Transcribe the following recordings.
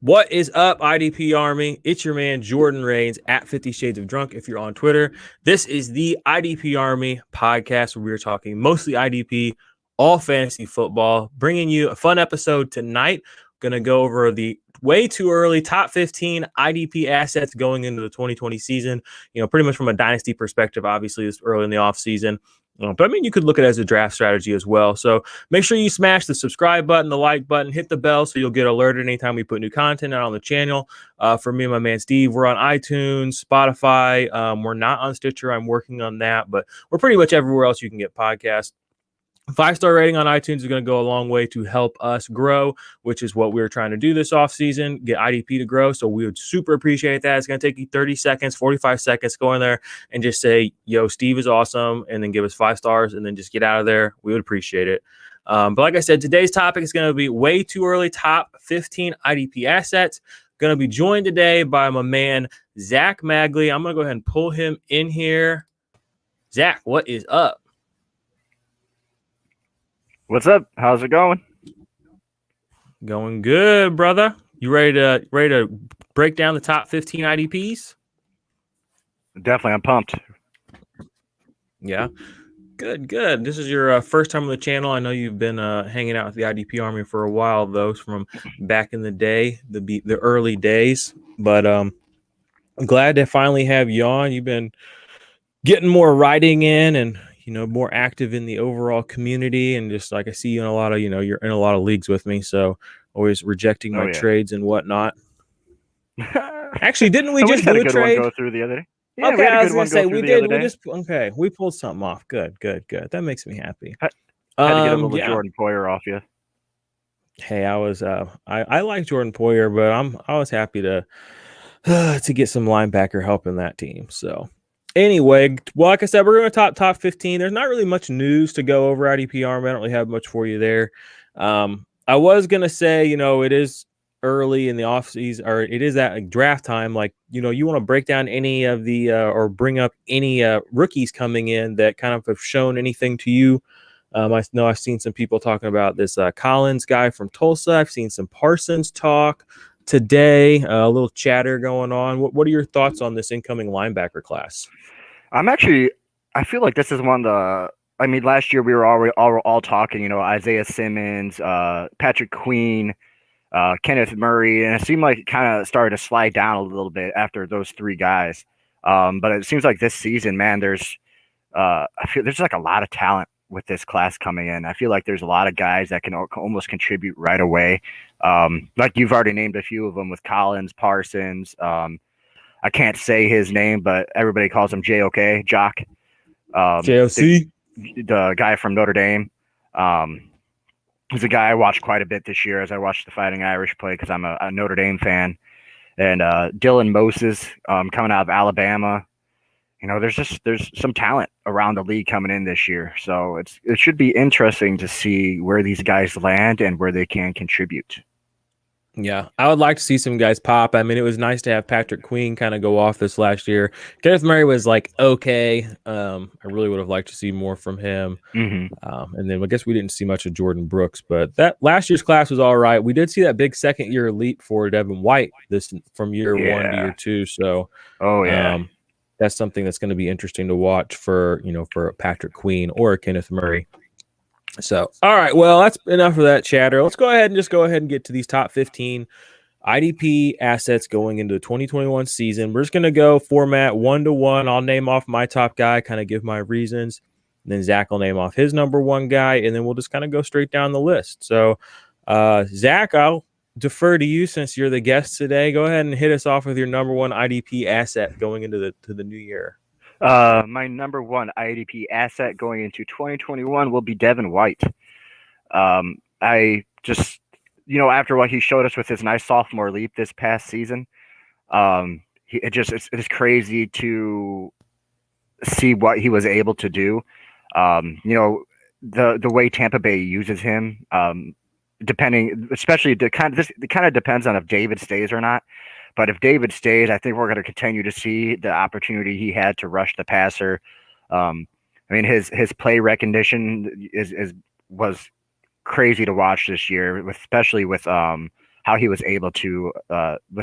What is up, IDP Army? It's your man, Jordan Rains, at 50 Shades of Drunk if you're on Twitter. This is the IDP Army podcast where we're talking mostly IDP, all fantasy football, bringing you a fun episode tonight. Going to go over the way too early top 15 IDP assets going into the 2020 season. You know, pretty much from a dynasty perspective, obviously, it's early in the offseason. But I mean, you could look at it as a draft strategy as well. So make sure you smash the subscribe button, the like button, hit the bell so you'll get alerted anytime we put new content out on the channel. For me and my man Steve, we're on iTunes, Spotify. We're not on Stitcher. I'm working on that, but we're pretty much everywhere else you can get podcasts. 5-star rating on iTunes is going to go a long way to help us grow, which is what we're trying to do this offseason, get IDP to grow. So we would super appreciate that. It's going to take you 30 seconds, 45 seconds, go in there and just say, yo, Steve is awesome, and then give us 5 stars and then just get out of there. We would appreciate it. But like I said, today's topic is going to be way too early top 15 IDP assets. Going to be joined today by my man, Zach Magley. I'm going to go ahead and pull him in here. Zach, what is up? What's up? How's it going? Going good, brother. You ready to break down the top 15 IDPs? Definitely, I'm pumped. Yeah. Good. This is your first time on the channel. I know you've been hanging out with the IDP Army for a while, though, from back in the day, the early days. But I'm glad to finally have you on. You've been getting more writing in and more active in the overall community, and just like I see you in a lot of, you're in a lot of leagues with me, so always rejecting my trades and whatnot. Actually, didn't we just do a trade? One go through the other day? Yeah, okay, I was gonna say we did. We pulled something off. Good. That makes me happy. Had to get a little Jordan Poyer off you. Hey, I was I like Jordan Poyer, but I was happy to get some linebacker help in that team. So. Anyway, well, like I said, we're going to top 15. There's not really much news to go over IDP Army. I don't really have much for you there. I was going to say, it is early in the offseason, or it is at draft time. Like, you want to break down any of the or bring up any rookies coming in that kind of have shown anything to you. I know I've seen some people talking about this Collins guy from Tulsa. I've seen some Parsons talk today, a little chatter going on. What are your thoughts on this incoming linebacker class? I feel like this is one of the, last year we were all talking, Isaiah Simmons, Patrick Queen, Kenneth Murray, and it seemed like it kind of started to slide down a little bit after those 3 guys. But it seems like this season, man, there's like a lot of talent with this class coming in. I feel like there's a lot of guys that can almost contribute right away. Like you've already named a few of them with Collins, Parsons. I can't say his name, but everybody calls him JOK, Jock. JOC. The guy from Notre Dame. He's a guy I watched quite a bit this year as I watched the Fighting Irish play because I'm a Notre Dame fan. And Dylan Moses coming out of Alabama. There's some talent around the league coming in this year. So it should be interesting to see where these guys land and where they can contribute. Yeah, I would like to see some guys pop. I mean, it was nice to have Patrick Queen kind of go off this last year. Kenneth Murray was like, okay. I really would have liked to see more from him. Mm-hmm. And then I guess we didn't see much of Jordan Brooks, but that last year's class was all right. We did see that big second-year leap for Devin White from year 1 to year 2. So, that's something that's going to be interesting to watch for Patrick Queen or Kenneth Murray. So, all right, well, that's enough of that chatter. Let's go ahead and get to these top 15 IDP assets going into the 2021 season. We're just going to go format 1-to-1. I'll name off my top guy, kind of give my reasons. And then Zach will name off his number 1 guy, and then we'll just kind of go straight down the list. So, Zach, I'll defer to you since you're the guest today. Go ahead and hit us off with your number 1 IDP asset going into the new year. My number 1 IDP asset going into 2021 will be Devin White. I just, after what he showed us with his nice sophomore leap this past season, it's crazy to see what he was able to do. The way Tampa Bay uses him, depending, especially it kind of depends on if David stays or not. But if David stays, I think we're going to continue to see the opportunity he had to rush the passer. His play recognition was crazy to watch this year, especially with how he was able to,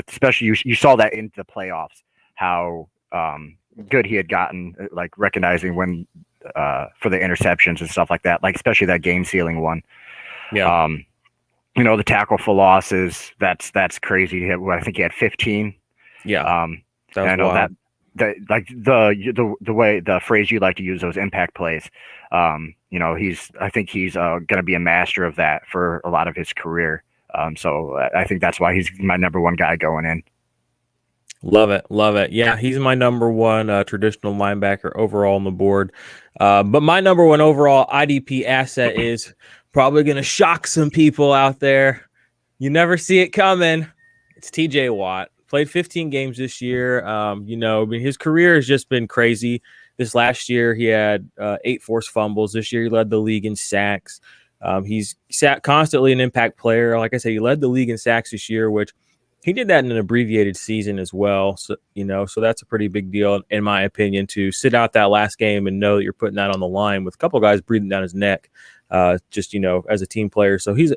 especially you saw that in the playoffs, how good he had gotten, like recognizing when for the interceptions and stuff like that, like especially that game sealing one. Yeah. The tackle for losses, that's crazy. I think he had 15. Yeah. That was I know wild. that like the way the phrase you like to use, those impact plays. I think he's going to be a master of that for a lot of his career. So I think that's why he's my number one guy going in. Love it. Love it. Yeah, he's my number one traditional linebacker overall on the board. But my number one overall IDP asset is probably going to shock some people out there. You never see it coming. It's TJ Watt. Played 15 games this year. His career has just been crazy. This last year, he had 8 forced fumbles. This year, he led the league in sacks. He's constantly an impact player. Like I said, he led the league in sacks this year, which he did that in an abbreviated season as well. So that's a pretty big deal, in my opinion, to sit out that last game and know that you're putting that on the line with a couple guys breathing down his neck, as a team player. So he's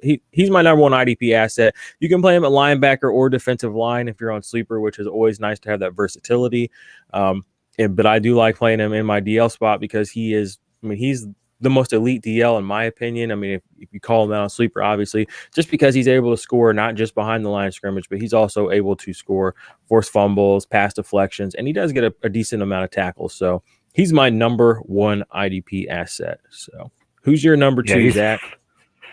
my number one IDP asset. You can play him at linebacker or defensive line if you're on sleeper, which is always nice to have that versatility. But I do like playing him in my DL spot because he's the most elite DL in my opinion. I mean, if you call him out on sleeper, obviously, just because he's able to score not just behind the line of scrimmage, but he's also able to score forced fumbles, pass deflections, and he does get a decent amount of tackles. So he's my number one IDP asset. So who's your number two, Zach?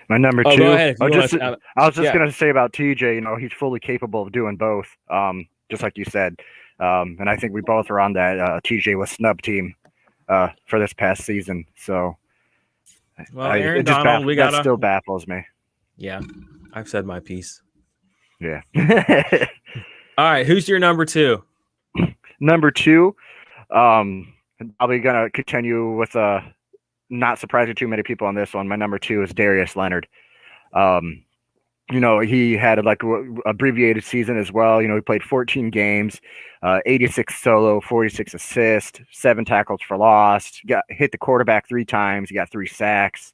My number two. Go ahead. I was just going to say about TJ, he's fully capable of doing both, just like you said. And I think we both are on that TJ was snub team for this past season. So Aaron Donald, that still baffles me. Yeah, I've said my piece. Yeah. All right, who's your number two? Number two, I'm probably going to continue with not surprising too many people on this one. My number two is Darius Leonard. He had like abbreviated season as well. He played 14 games, 86 solo, 46 assists, 7 tackles for loss. Hit the quarterback 3 times. He got 3 sacks,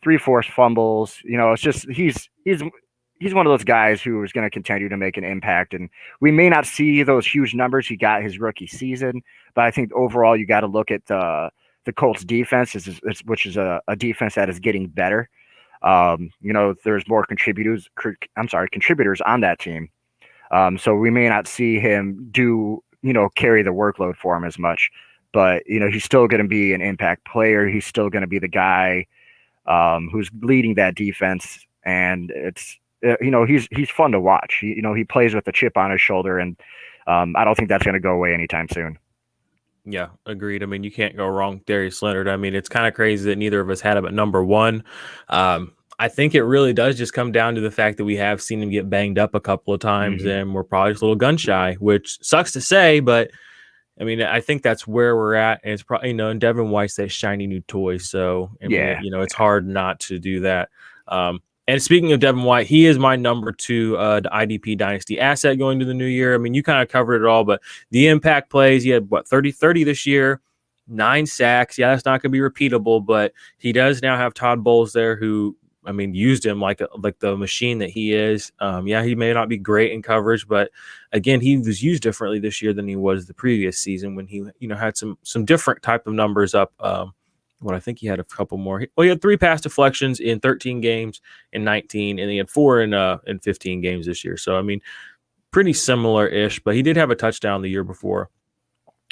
3 forced fumbles. It's just he's one of those guys who is going to continue to make an impact. And we may not see those huge numbers he got his rookie season, but I think overall you got to look at the Colts defense, which is a defense that is getting better. There's more contributors on that team. So we may not see him carry the workload for him as much, but, he's still going to be an impact player. He's still going to be the guy, who's leading that defense. And it's, he's fun to watch. He plays with a chip on his shoulder, and, I don't think that's going to go away anytime soon. Yeah, agreed. I mean, you can't go wrong with Darius Leonard. I mean, it's kind of crazy that neither of us had him at number one. I think it really does just come down to the fact that we have seen him get banged up a couple of times, and we're probably just a little gun shy, which sucks to say, but I mean, I think that's where we're at. And it's probably, and Devin White's that shiny new toy. So, it's hard not to do that. And speaking of Devin White, he is my number two, the IDP Dynasty asset going to the new year. I mean, you kind of covered it all, but the impact plays, he had 30 this year, 9 sacks. Yeah, that's not going to be repeatable, but he does now have Todd Bowles there who, used him like the machine that he is. He may not be great in coverage, but again, he was used differently this year than he was the previous season when he, had some different type of numbers up. I think he had a couple more. He had 3 pass deflections in 13 games in 19, and he had 4 in 15 games this year. So, pretty similar-ish, but he did have a touchdown the year before.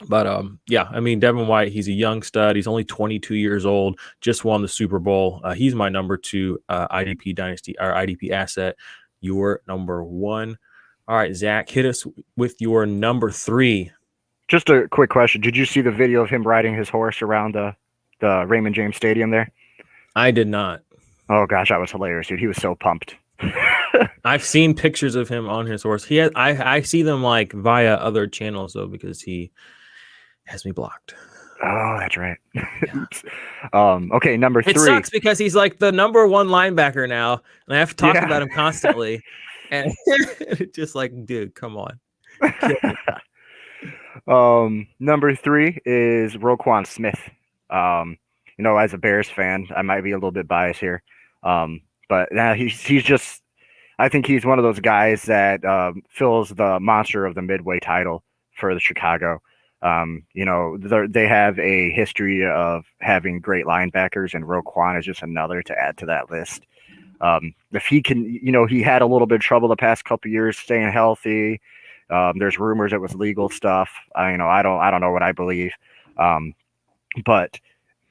But, Devin White, he's a young stud. He's only 22 years old, just won the Super Bowl. He's my number 2 IDP Dynasty or IDP asset, your number 1. All right, Zach, hit us with your number 3. Just a quick question. Did you see the video of him riding his horse around the Raymond James Stadium there? I did not. Oh gosh, that was hilarious, dude. He was so pumped. I've seen pictures of him on his horse. I see them like via other channels though, because he has me blocked. Oh, that's right. Yeah. Okay, number 3. It sucks because he's like the number 1 linebacker now, and I have to talk about him constantly. And it's just like, dude, come on. Number 3 is Roquan Smith. As a Bears fan, I might be a little bit biased here. But now he's just I think he's one of those guys that fills the monster of the midway title for the Chicago. They have a history of having great linebackers, and Roquan is just another to add to that list. If he can, he had a little bit of trouble the past couple of years staying healthy. There's rumors it was legal stuff. I don't know what I believe. But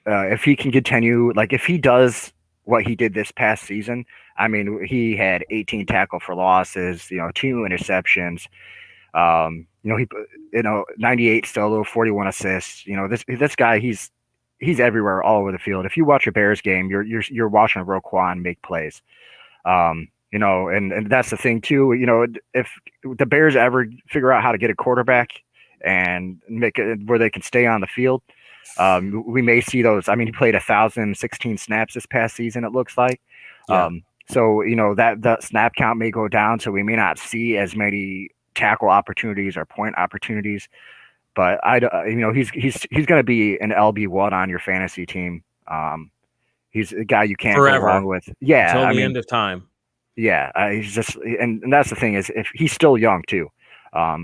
if he can continue, like if he does what he did this past season, I mean, he had 18 tackle for losses, 2 interceptions. He, 98 solo, 41 assists. This guy, he's everywhere, all over the field. If you watch a Bears game, you're watching Roquan make plays. And that's the thing too. If the Bears ever figure out how to get a quarterback and make it where they can stay on the field, we may see those. I mean, he played 1,016 snaps this past season, it looks like. Yeah. So that snap count may go down, so we may not see as many tackle opportunities or point opportunities. But he's going to be an LB1 on your fantasy team. He's a guy you can't Forever. go wrong with. Yeah, until the end of time. Yeah, he's just, and that's the thing is, if he's still young too. I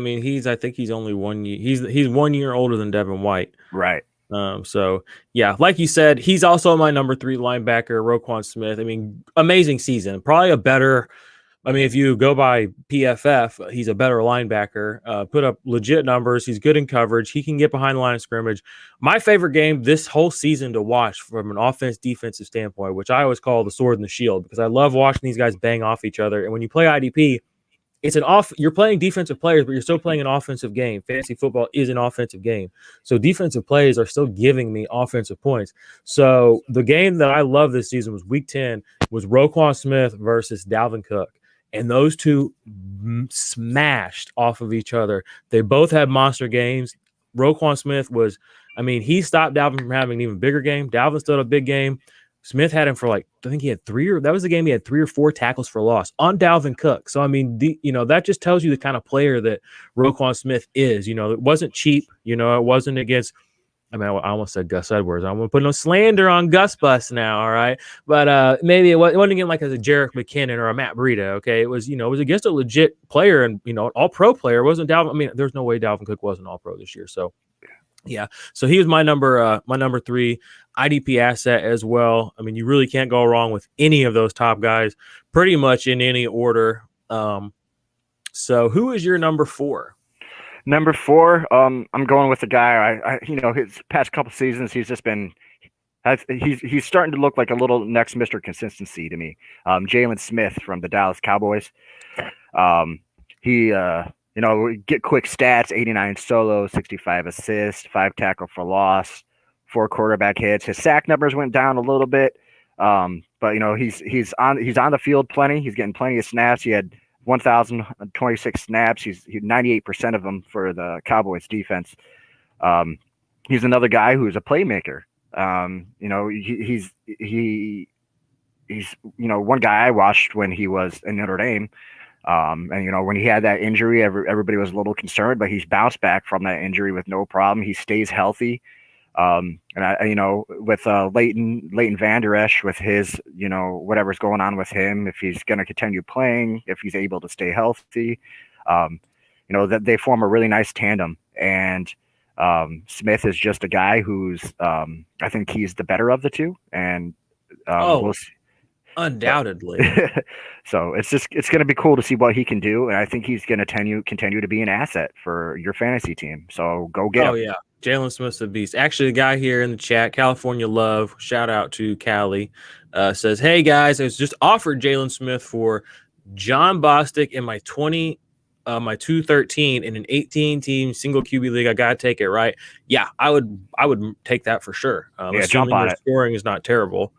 mean, I think he's only 1 year. He's 1 year older than Devin White. Right. So yeah, like you said, he's also my number 3 linebacker, Roquan Smith. I mean, amazing season. Probably a better. I mean, if you go by PFF, he's a better linebacker. Put up legit numbers. He's good in coverage. He can get behind the line of scrimmage. My favorite game this whole season to watch from an offense-defensive standpoint, which I always call the sword and the shield, because I love watching these guys bang off each other. And when you play IDP, you're playing defensive players, but you're still playing an offensive game. Fantasy football is an offensive game. So defensive plays are still giving me offensive points. So the game that I love this season was week 10, was Roquan Smith versus Dalvin Cook. And those two smashed off of each other. They both had monster games. Roquan Smith he stopped Dalvin from having an even bigger game. Dalvin still had a big game. Smith had him for that was the game he had 3 or 4 tackles for loss on Dalvin Cook. So, I mean, that just tells you the kind of player that Roquan Smith is. It wasn't cheap. It wasn't against, I almost said Gus Edwards. I'm going to put no slander on Gus Bus now, all right? But maybe it wasn't again like as a Jerick McKinnon or a Matt Breida, okay? It was, it was against a legit player and, an all-pro player. It wasn't Dalvin. I mean, there's no way Dalvin Cook wasn't all-pro this year. So, yeah. So he was my number 3 IDP asset as well. I mean, you really can't go wrong with any of those top guys pretty much in any order. So who is your number 4? Number 4, I'm going with the guy. His past couple seasons, he's just been. He's starting to look like a little next Mr. Consistency to me. Jalen Smith from the Dallas Cowboys. He get quick stats: 89 solo, 65 assists, 5 tackle for loss, 4 quarterback hits. His sack numbers went down a little bit, but he's on the field plenty. He's getting plenty of snaps. He had 1,026 snaps. He 98% of them for the Cowboys defense. He's another guy who's a playmaker. He's one guy I watched when he was in Notre Dame. When he had that injury, everybody was a little concerned, but he's bounced back from that injury with no problem. He stays healthy. With Leighton Vander Esch, with his, whatever's going on with him, if he's going to continue playing, if he's able to stay healthy, that they form a really nice tandem. And Smith is just a guy who's, I think he's the better of the two. And we'll see. Undoubtedly. So it's going to be cool to see what he can do, and I think he's going to continue to be an asset for your fantasy team. So go get him. Oh yeah, Jalen Smith's a beast. Actually, the guy here in the chat, California Love, shout out to Cali, says, "Hey guys, I was just offered Jalen Smith for John Bostic in my 213 in an 18-team single QB league. I gotta take it, right?" Yeah, I would take that for sure. Jump on it. Scoring is not terrible.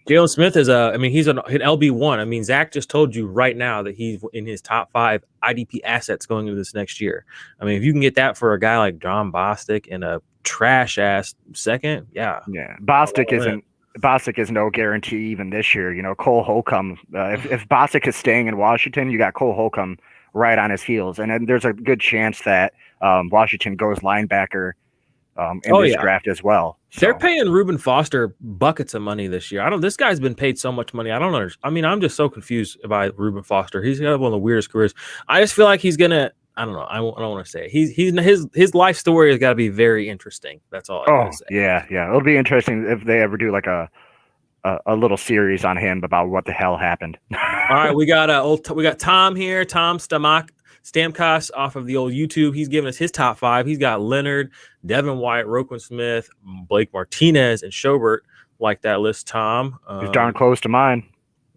Jalen Smith is he's an LB1. I mean, Zach just told you right now that he's in his top 5 IDP assets going into this next year. I mean, if you can get that for a guy like John Bostic in a trash ass second, yeah. Yeah. Bostic is no guarantee even this year. Cole Holcomb, if Bostic is staying in Washington, you got Cole Holcomb right on his heels. And then there's a good chance that Washington goes linebacker in this draft as well. So. They're paying Reuben Foster buckets of money this year. This guy's been paid so much money. I don't understand. I mean, I'm just so confused by Reuben Foster. He's got one of the weirdest careers. I just feel like he's gonna. I don't know. I don't want to say it. His life story has got to be very interesting. That's all I gotta say. Yeah. It'll be interesting if they ever do like a little series on him about what the hell happened. All right, we got Tom here, Tom Stamkos off of the old YouTube. He's giving us his top 5. He's got Leonard, Devin White, Roquan Smith, Blake Martinez, and Schobert. Like that list, Tom. He's darn close to mine.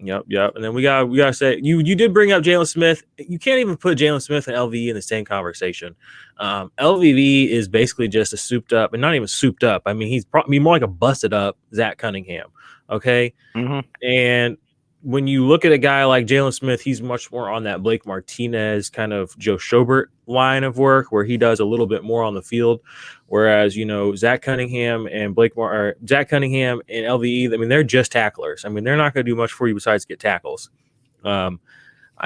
Yep. And then we gotta say you did bring up Jalen Smith. You can't even put Jalen Smith and LVE in the same conversation. LVE is basically just a souped up, and not even souped up. I mean, he's probably more like a busted up Zach Cunningham. Okay, and when you look at a guy like Jalen Smith, he's much more on that Blake Martinez kind of Joe Schobert line of work, where he does a little bit more on the field. Whereas, Zach Cunningham and Zach Cunningham and LVE, I mean, they're just tacklers. I mean, they're not going to do much for you besides get tackles. I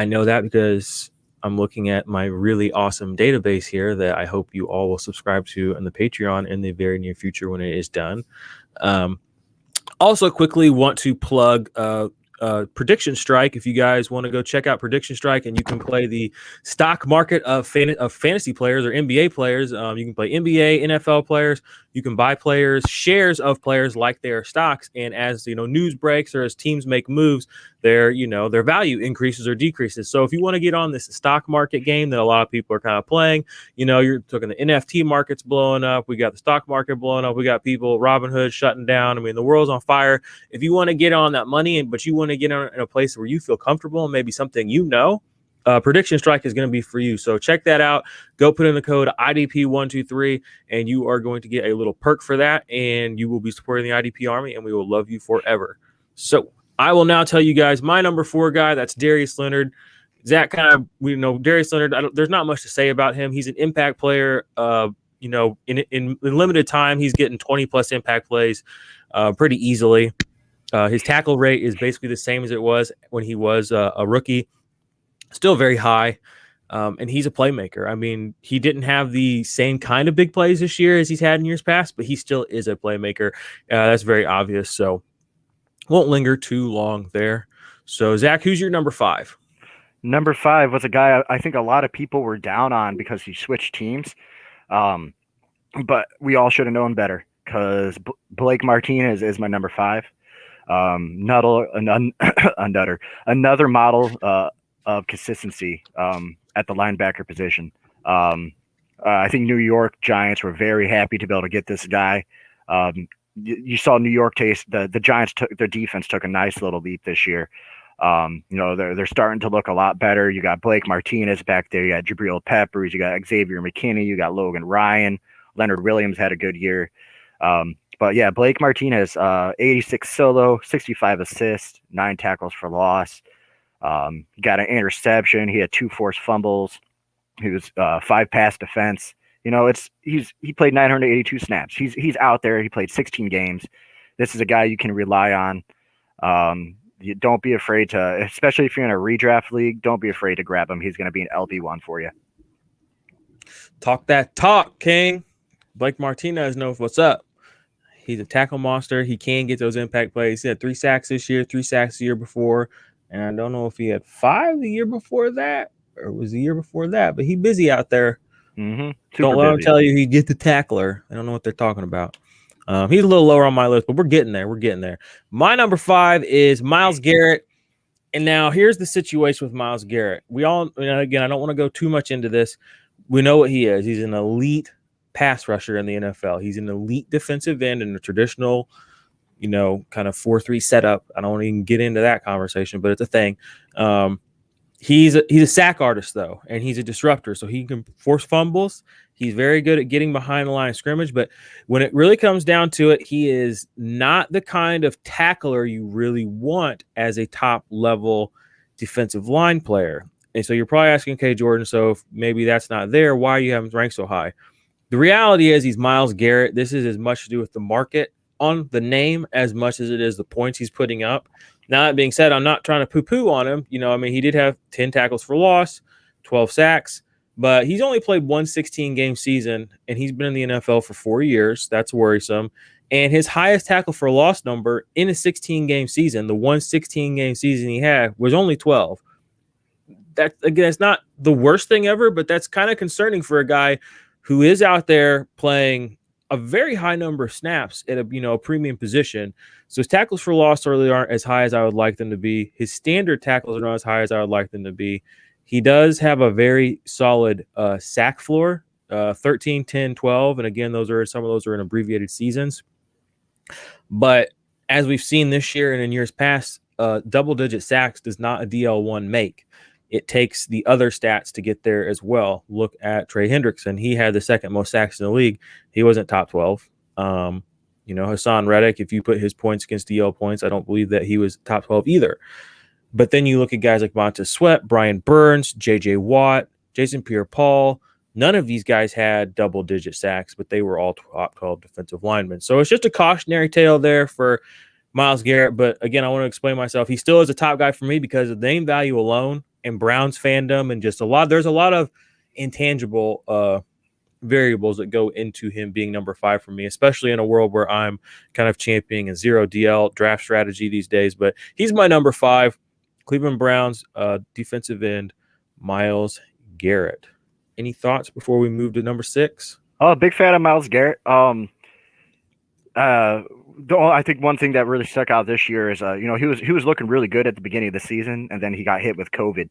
know that because I'm looking at my really awesome database here that I hope you all will subscribe to on the Patreon in the very near future when it is done. Also, quickly want to plug Prediction Strike. If you guys want to go check out Prediction Strike, and you can play the stock market of fantasy players or NBA players. You can play NBA, NFL players. You can buy players, shares of players like they are stocks. And as news breaks or as teams make moves, their value increases or decreases. So if you want to get on this stock market game that a lot of people are kind of playing, you're talking the NFT market's blowing up. We got the stock market blowing up. We got people, Robinhood shutting down. I mean, the world's on fire. If you want to get on that money, but you want to get on in a place where you feel comfortable and maybe something Prediction Strike is going to be for you. So check that out. Go put in the code IDP123, and you are going to get a little perk for that, and you will be supporting the IDP Army, and we will love you forever. So I will now tell you guys my number 4 guy. That's Darius Leonard. Zach Darius Leonard. There's not much to say about him. He's an impact player. In limited time, he's getting 20+ impact plays pretty easily. His tackle rate is basically the same as it was when he was a rookie. Still very high, and he's a playmaker. I mean, he didn't have the same kind of big plays this year as he's had in years past, but he still is a playmaker. That's very obvious, so won't linger too long there. So, Zach, who's your number 5? Number 5 was a guy I think a lot of people were down on because he switched teams, but we all should have known better because Blake Martinez is my number 5. Another model of consistency at the linebacker position. I think New York Giants were very happy to be able to get this guy. You saw New York the Giants their defense took a nice little leap this year. They're starting to look a lot better. You got Blake Martinez back there. You got Jabril Peppers. You got Xavier McKinney. You got Logan Ryan. Leonard Williams had a good year. But yeah, Blake Martinez, 86 solo, 65 assists, 9 tackles for loss. Got an interception. He had 2 forced fumbles. He was 5 pass defense. He played 982 snaps. He's out there. He played 16 games. This is a guy you can rely on. You don't be afraid to, especially if you're in a redraft league, don't be afraid to grab him. He's going to be an LB1 for you. Talk that talk, King. Blake Martinez knows what's up. He's a tackle monster. He can get those impact plays. He had 3 sacks this year, 3 sacks the year before. And I don't know if he had 5 the year before that or it was the year before that, but he's busy out there. Don't let him tell you he get the tackler. I don't know what they're talking about. He's a little lower on my list, but we're getting there. My number 5 is Myles Garrett. And now here's the situation with Myles Garrett. Again, I don't want to go too much into this. We know what he is. He's an elite pass rusher in the NFL. He's an elite defensive end in the traditional, kind of 4-3 setup. I don't want to even get into that conversation, but it's a thing. He's a sack artist, though, and he's a disruptor, so he can force fumbles. He's very good at getting behind the line of scrimmage, but when it really comes down to it, he is not the kind of tackler you really want as a top-level defensive line player. And so you're probably asking, okay, Jordan, so if maybe that's not there, why are you having him ranked so high? The reality is he's Myles Garrett. This is as much to do with the market on the name as much as it is the points he's putting up. Now, that being said, I'm not trying to poo-poo on him. He did have 10 tackles for loss, 12 sacks. But he's only played one 16-game season, and he's been in the NFL for 4 years. That's worrisome. And his highest tackle for loss number in a 16-game season, the one 16-game season he had, was only 12. That, again, it's not the worst thing ever, but that's kind of concerning for a guy who is out there playing a very high number of snaps at a premium position. So his tackles for loss really aren't as high as I would like them to be. His standard tackles are not as high as I would like them to be. He does have a very solid sack floor, 13, 10, 12. And again, some of those are in abbreviated seasons. But as we've seen this year and in years past, double-digit sacks does not a DL1 make. It takes the other stats to get there as well. Look at Trey Hendrickson. He had the second most sacks in the league. He wasn't top 12. Hassan Reddick, if you put his points against DL points, I don't believe that he was top 12 either. But then you look at guys like Montez Sweat, Brian Burns, J.J. Watt, Jason Pierre-Paul. None of these guys had double-digit sacks, but they were all top 12 defensive linemen. So it's just a cautionary tale there for Myles Garrett. But again, I want to explain myself. He still is a top guy for me because of the name value alone and Browns fandom and just there's a lot of intangible variables that go into him being number 5 for me, especially in a world where I'm kind of championing a 0 DL draft strategy these days. But he's my number 5. Cleveland Browns defensive end, Myles Garrett. Any thoughts before we move to number 6? Oh, big fan of Myles Garrett. I think one thing that really stuck out this year is, he was looking really good at the beginning of the season, and then he got hit with COVID.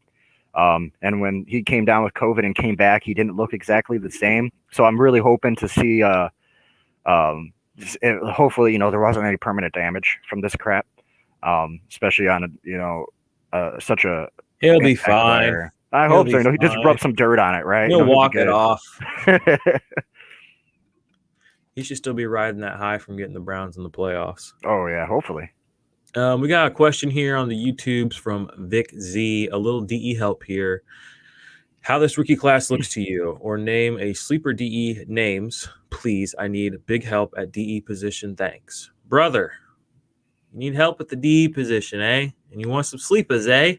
And when he came down with COVID and came back, he didn't look exactly the same. So I'm really hoping to see, hopefully, there wasn't any permanent damage from this crap, especially on such a. He'll be fine. Player. I hope so. He just rubbed some dirt on it, right? He'll walk it off. He should still be riding that high from getting the Browns in the playoffs. Oh, yeah, hopefully. We got a question here on the YouTubes from Vic Z. A little DE help here. How this rookie class looks to you, or name a sleeper DE names, please. I need big help at DE position. Thanks. Brother, you need help at the DE position, eh? And you want some sleepers, eh?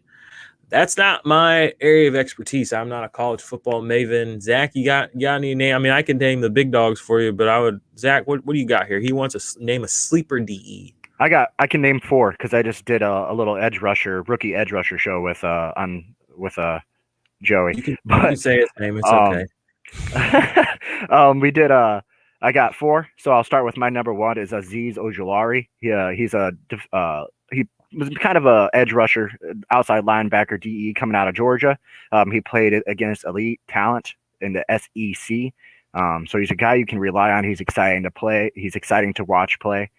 That's not my area of expertise. I'm not a college football maven. Zach, you got any name? I mean, I can name the big dogs for you, but Zach, what do you got here? He wants to name a sleeper DE. I can name 4 because I just did a little rookie edge rusher show with Joey. You can say his name. It's okay. We did I got 4, so I'll start with my number 1 is Azeez Ojulari. He was kind of a edge rusher, outside linebacker, DE coming out of Georgia. He played against elite talent in the SEC. So he's a guy you can rely on. He's exciting to play. He's exciting to watch play.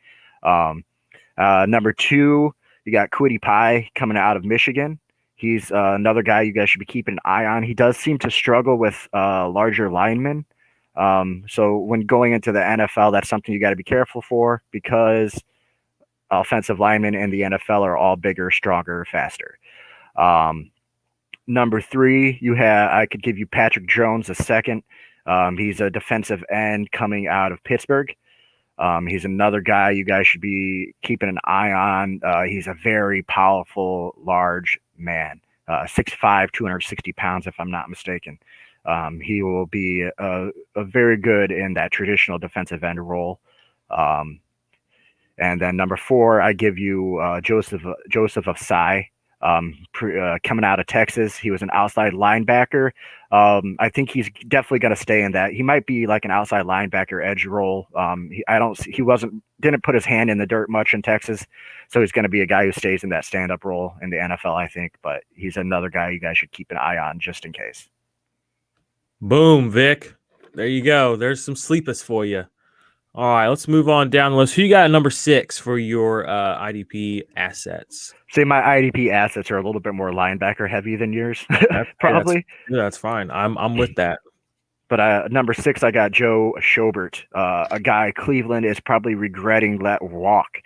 Number 2, you got Kwity Paye coming out of Michigan. He's another guy you guys should be keeping an eye on. He does seem to struggle with larger linemen. So when going into the NFL, that's something you got to be careful for because offensive linemen in the NFL are all bigger, stronger, faster. Number 3, I could give you Patrick Jones II. He's a defensive end coming out of Pittsburgh. He's another guy you guys should be keeping an eye on. He's a very powerful, large man, 6'5", 260 pounds, if I'm not mistaken. He will be a very good in that traditional defensive end role. And then number 4, I give you Joseph Osai, coming out of Texas. He was an outside linebacker. I think he's definitely going to stay in that. He might be like an outside linebacker edge role. Didn't put his hand in the dirt much in Texas, so he's going to be a guy who stays in that stand-up role in the NFL, I think. But he's another guy you guys should keep an eye on just in case. Boom, Vic. There you go. There's some sleepers for you. All right, let's move on down the list. Who you got at number 6 for your IDP assets? Say my IDP assets are a little bit more linebacker heavy than yours, probably. That's fine. I'm with that. But number 6, I got Joe Schobert, a guy Cleveland is probably regretting let walk.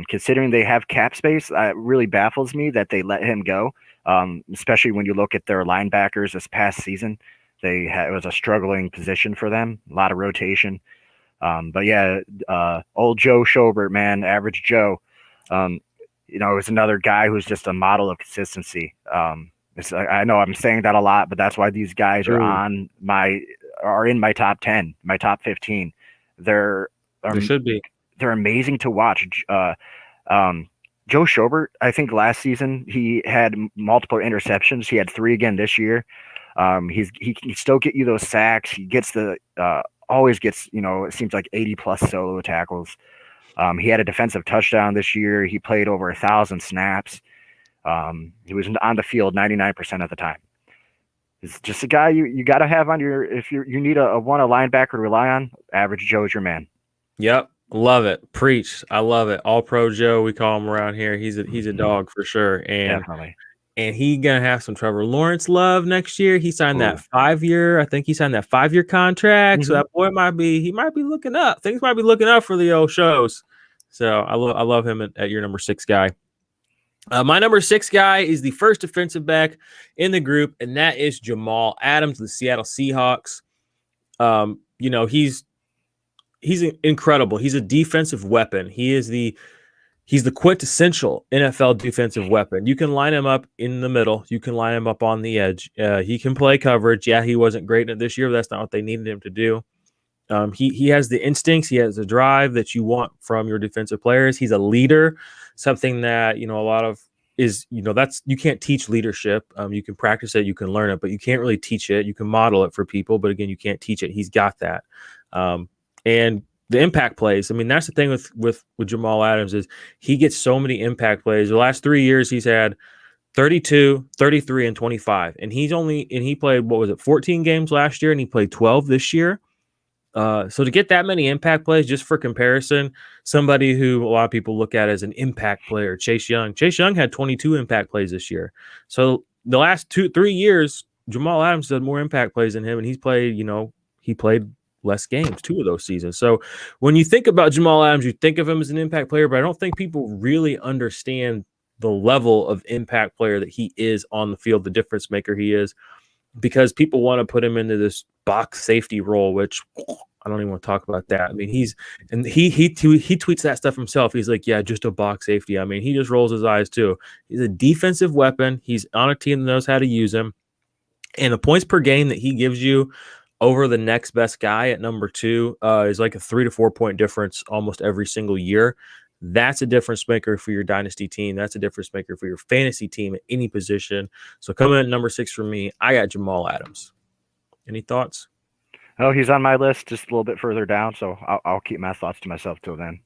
Considering they have cap space, it really baffles me that they let him go, especially when you look at their linebackers this past season. It was a struggling position for them, a lot of rotation. But yeah, old Joe Schobert, man, average Joe, is another guy who's just a model of consistency. I know I'm saying that a lot, but that's why these guys are Ooh, in my top 10, my top 15. They're there um, should be. they're amazing to watch. Um, Joe Schobert, I think last season he had multiple interceptions. He had 3 again this year. He can still get you those sacks. He gets always gets, it seems like 80 plus solo tackles. He had a defensive touchdown this year. He played over 1,000 snaps. He was on the field 99% of the time. He's just a guy you got to have on if you need a linebacker to rely on. Average Joe's your man. Yep. Love it. Preach. I love it. All pro Joe, we call him around here. He's a dog for sure. Definitely. And he gonna have some Trevor Lawrence love next year. He signed that Ooh. 5-year. I think he signed that 5-year contract. So Mm-hmm. that boy might be looking up. Things might be looking up for the old shows. So I love him at your number 6 guy. My number 6 guy is the first defensive back in the group, and that is Jamal Adams, the Seattle Seahawks. He's incredible. He's a defensive weapon. He's the quintessential NFL defensive weapon. You can line him up in the middle. You can line him up on the edge. He can play coverage. Yeah, he wasn't great at this year, but that's not what they needed him to do. He has the instincts. He has the drive that you want from your defensive players. He's a leader, something that a lot of that's you can't teach leadership. You can practice it, you can learn it, but you can't really teach it. You can model it for people, but again, you can't teach it. He's got that, and the impact plays. I mean, that's the thing with Jamal Adams is he gets so many impact plays. The last 3 years, he's had 32, 33, and 25, and he played 14 games last year, and he played 12 this year. So to get that many impact plays, just for comparison, somebody who a lot of people look at as an impact player, Chase Young. Chase Young had 22 impact plays this year. So the last 3 years, Jamal Adams did more impact plays than him, and he played less games 2 of those seasons. So when you think about Jamal Adams, you think of him as an impact player, but I don't think people really understand the level of impact player that he is on the field, the difference maker he is, because people want to put him into this box safety role, which I don't even want to talk about that. I mean, he tweets that stuff himself. He's like, yeah, just a box safety. I mean, he just rolls his eyes too. He's a defensive weapon. He's on a team that knows how to use him. And the points per game that he gives you over the next best guy at number 2 is like a 3 to 4 point difference almost every single year. That's a difference maker for your dynasty team. That's a difference maker for your fantasy team at any position. So coming in at number 6 for me, I got Jamal Adams. Any thoughts? Oh, he's on my list just a little bit further down, so I'll keep my thoughts to myself till then.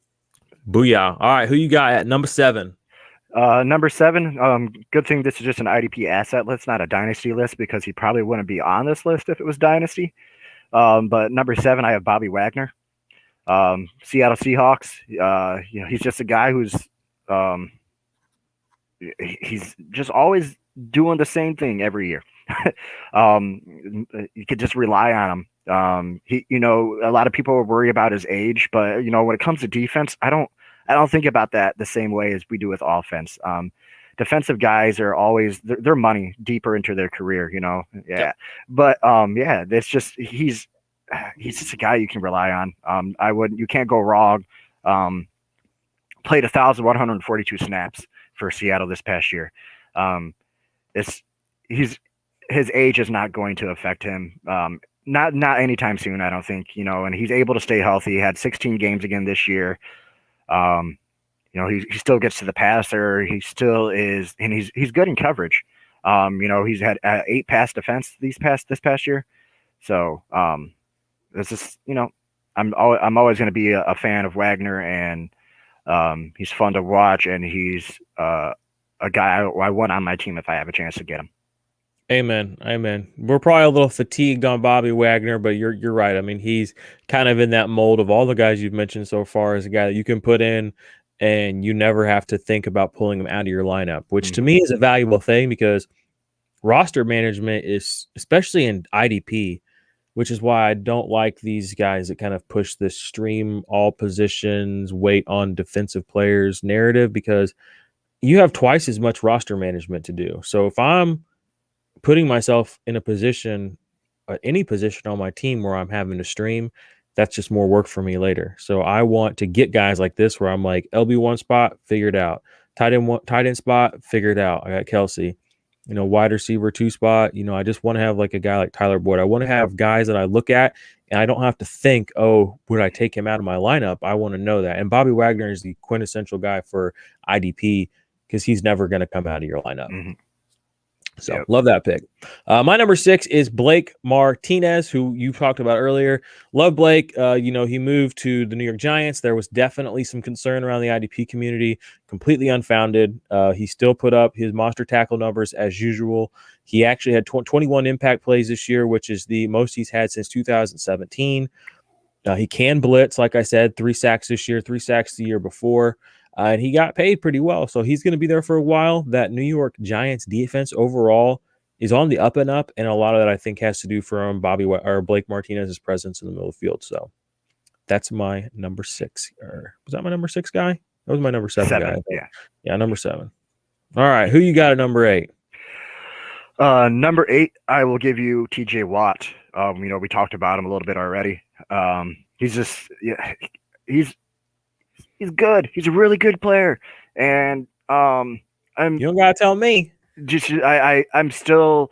Booyah. All right, who you got at number 7? Number 7, good thing this is just an IDP asset list, not a dynasty list, because he probably wouldn't be on this list if it was dynasty. But number 7, I have Bobby Wagner, Seattle Seahawks. He's just a guy who's he's just always doing the same thing every year. You could just rely on him. A lot of people are worried about his age, but when it comes to defense, I don't think about that the same way as we do with offense. Defensive guys are always they're money deeper into their career, Yeah. Yep. But that's just he's just a guy you can rely on. You can't go wrong. Played 1,142 snaps for Seattle this past year. His age is not going to affect him. Not anytime soon, I don't think. And he's able to stay healthy. He had 16 games again this year. He still gets to the passer. He still is, and he's good in coverage. He's had 8 pass defense this past year. So this is, I'm always going to be a fan of Wagner, and he's fun to watch, and he's a guy I want on my team if I have a chance to get him. Amen. We're probably a little fatigued on Bobby Wagner, but you're right. I mean, he's kind of in that mold of all the guys you've mentioned so far as a guy that you can put in and you never have to think about pulling him out of your lineup, which to me is a valuable thing because roster management is, especially in IDP, which is why I don't like these guys that kind of push this stream all positions, wait on defensive players narrative, because you have twice as much roster management to do. So if I'm putting myself in a position, any position on my team where I'm having to stream, that's just more work for me later. So I want to get guys like this where I'm like, LB1 spot, figured out. Tight end spot, figured out. I got Kelsey. wide receiver 2 spot. I just want to have like a guy like Tyler Boyd. I want to have guys that I look at and I don't have to think, oh, would I take him out of my lineup? I want to know that. And Bobby Wagner is the quintessential guy for IDP because he's never going to come out of your lineup. Mm-hmm. So Yep. love that pick. My number 6 is Blake Martinez, who you talked about earlier. Love Blake. He moved to the New York Giants. There was definitely some concern around the IDP community, completely unfounded. He still put up his monster tackle numbers as usual. He actually had 21 impact plays this year, which is the most he's had since 2017. He can blitz, like I said, 3 sacks this year, 3 sacks the year before. And he got paid pretty well. So he's going to be there for a while. That New York Giants defense overall is on the up and up. And a lot of that, I think, has to do from Blake Martinez's presence in the middle of the field. So that's my number 6. Or was that my number 6 guy? That was my number 7 guy. Yeah, number 7. All right. Who you got at number 8? Number 8, I will give you TJ Watt. We talked about him a little bit already. He's just, he's good. He's a really good player. And you don't gotta tell me. I'm still.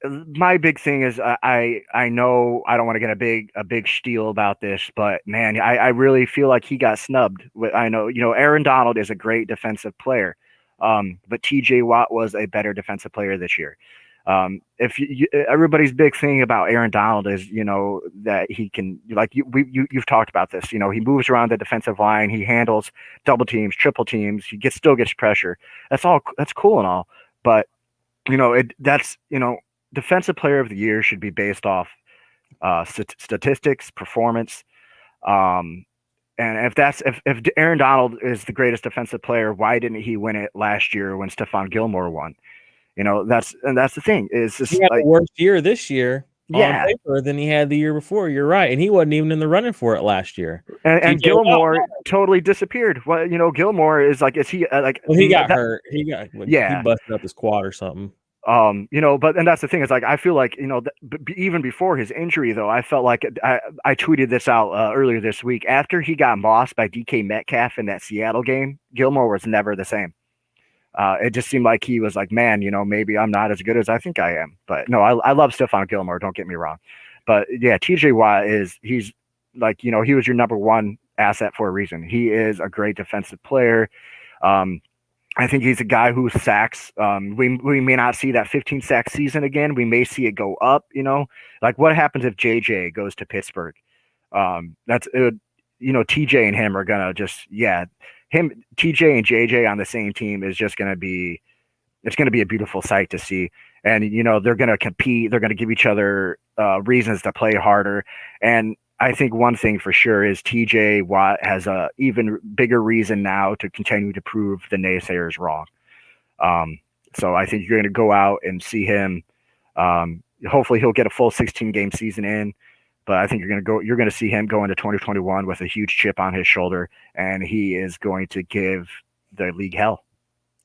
My big thing is I know I don't want to get a big spiel about this, but man, I really feel like he got snubbed. I know Aaron Donald is a great defensive player, but TJ Watt was a better defensive player this year. Everybody's big thing about Aaron Donald is that he can, like you've talked about this. He moves around the defensive line, he handles double teams, triple teams, he still gets pressure. That's cool and all, but defensive player of the year should be based off statistics, performance. And if Aaron Donald is the greatest defensive player, why didn't he win it last year when Stephon Gilmore won? That's the thing. Is just he had the worst year this year on paper than he had the year before. You're right, and he wasn't even in the running for it last year. And Gilmore totally disappeared. Well, Gilmore is like, is he like? Well, he got hurt. He busted up his quad or something. But that's the thing is like I feel like even before his injury though, I felt like I tweeted this out earlier this week. After he got mossed by DK Metcalf in that Seattle game, Gilmore was never the same. It just seemed like he was like, man, maybe I'm not as good as I think I am. But no, I love Stephon Gilmore. Don't get me wrong. But yeah, TJ Watt he's like, he was your number 1 asset for a reason. He is a great defensive player. I think he's a guy who sacks. We may not see that 15 sack season again. We may see it go up, like what happens if JJ goes to Pittsburgh? TJ and him are going to just, TJ and JJ on the same team is just going to be, it's going to be a beautiful sight to see. And, they're going to compete. They're going to give each other reasons to play harder. And I think one thing for sure is TJ Watt has a even bigger reason now to continue to prove the naysayers wrong. So I think you're going to go out and see him. Hopefully he'll get a full 16-game season in. But I think you're going to see him go into 2021 with a huge chip on his shoulder, and he is going to give the league hell.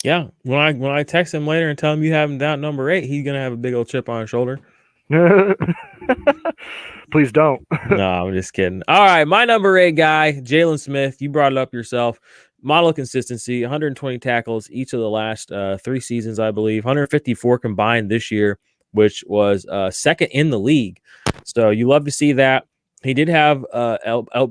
Yeah, when I text him later and tell him you have him down number 8, he's going to have a big old chip on his shoulder. Please don't. No, I'm just kidding. All right, my number 8 guy, Jalen Smith. You brought it up yourself. Model consistency, 120 tackles each of the last 3 seasons, I believe. 154 combined this year, which was second in the league. So you love to see that. He did have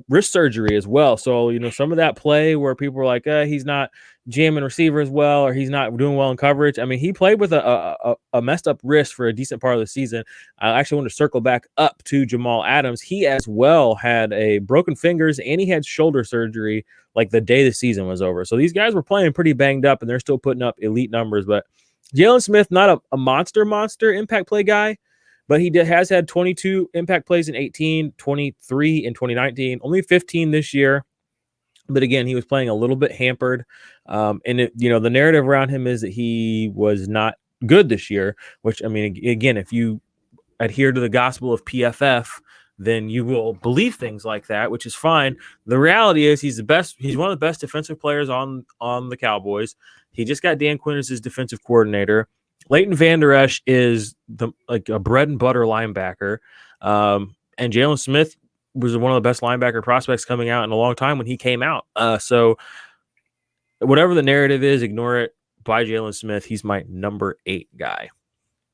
wrist surgery as well. So, some of that play where people were like, he's not jamming receiver as well, or he's not doing well in coverage. I mean, he played with a messed up wrist for a decent part of the season. I actually want to circle back up to Jamal Adams. He as well had a broken fingers and he had shoulder surgery like the day the season was over. So these guys were playing pretty banged up and they're still putting up elite numbers. But Jalen Smith, not a monster impact play guy, but he has had 22 impact plays in 18, 23 in 2019, only 15 this year. But again, he was playing a little bit hampered. The narrative around him is that he was not good this year, which, I mean, again, if you adhere to the gospel of PFF, then you will believe things like that, which is fine. The reality is he's one of the best defensive players on the Cowboys. He just got Dan Quinn as his defensive coordinator. Leighton Vander Esch is a bread and butter linebacker. And Jalen Smith was one of the best linebacker prospects coming out in a long time when he came out. So whatever the narrative is, ignore it. by Jalen Smith. He's my number 8 guy.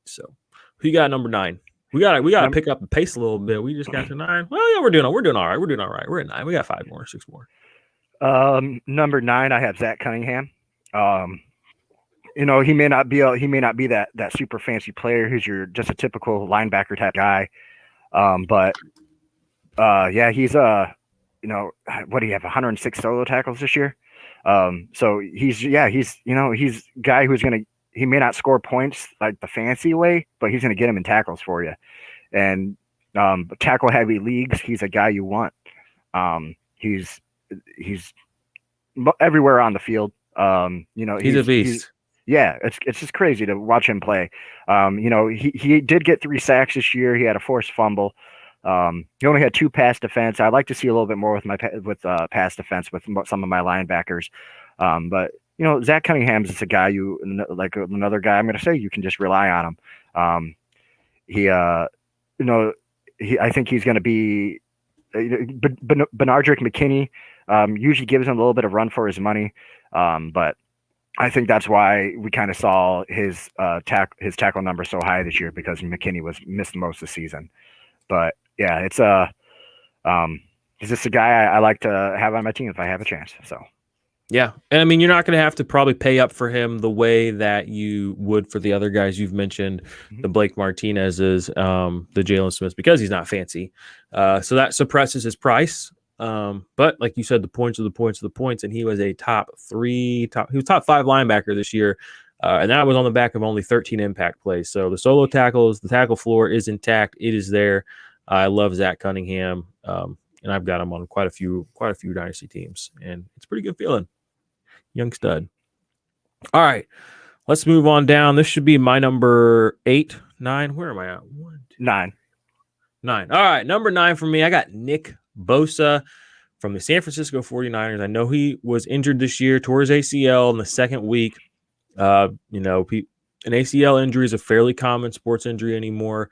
So who you got number 9? We gotta pick up the pace a little bit. We just got to 9. Well, yeah, we're doing all right. We're doing all right. We're at 9. We got 5 more, 6 more. Number 9, I have Zach Cunningham. He may not be that super fancy player who's just a typical linebacker type guy. But he's what do you have? 106 solo tackles this year. So he's a guy he may not score points like the fancy way, but he's gonna get him in tackles for you. And tackle heavy leagues, he's a guy you want. He's everywhere on the field. He's a beast. It's just crazy to watch him play. He did get 3 sacks this year. He had a forced fumble. He only had 2 pass defense. I'd like to see a little bit more with pass defense with some of my linebackers. But Zach Cunningham's just a guy another guy I'm going to say you can just rely on him. I think he's going to be Benardrick McKinney. Usually gives him a little bit of run for his money, but I think that's why we kind of saw his tackle number so high this year, because McKinney missed most of the season. But yeah, it's just a guy I like to have on my team if I have a chance. So. Yeah. And I mean, you're not going to have to probably pay up for him the way that you would for the other guys you've mentioned, the Blake Martinez's, the Jalen Smiths, because he's not fancy. So that suppresses his price. But like you said, the points are the points are the points. And he was a top 5 linebacker this year. And that was on the back of only 13 impact plays. So the solo tackles, the tackle floor is intact. It is there. I love Zach Cunningham. And I've got him on quite a few dynasty teams, and it's a pretty good feeling. Young stud. All right, let's move on down. This should be my number 8, 9. Where am I at? 1, 2, 9. All right, number 9 for me. I got Nick Bosa from the San Francisco 49ers. I know he was injured this year, tore his ACL in the second week. An ACL injury is a fairly common sports injury anymore.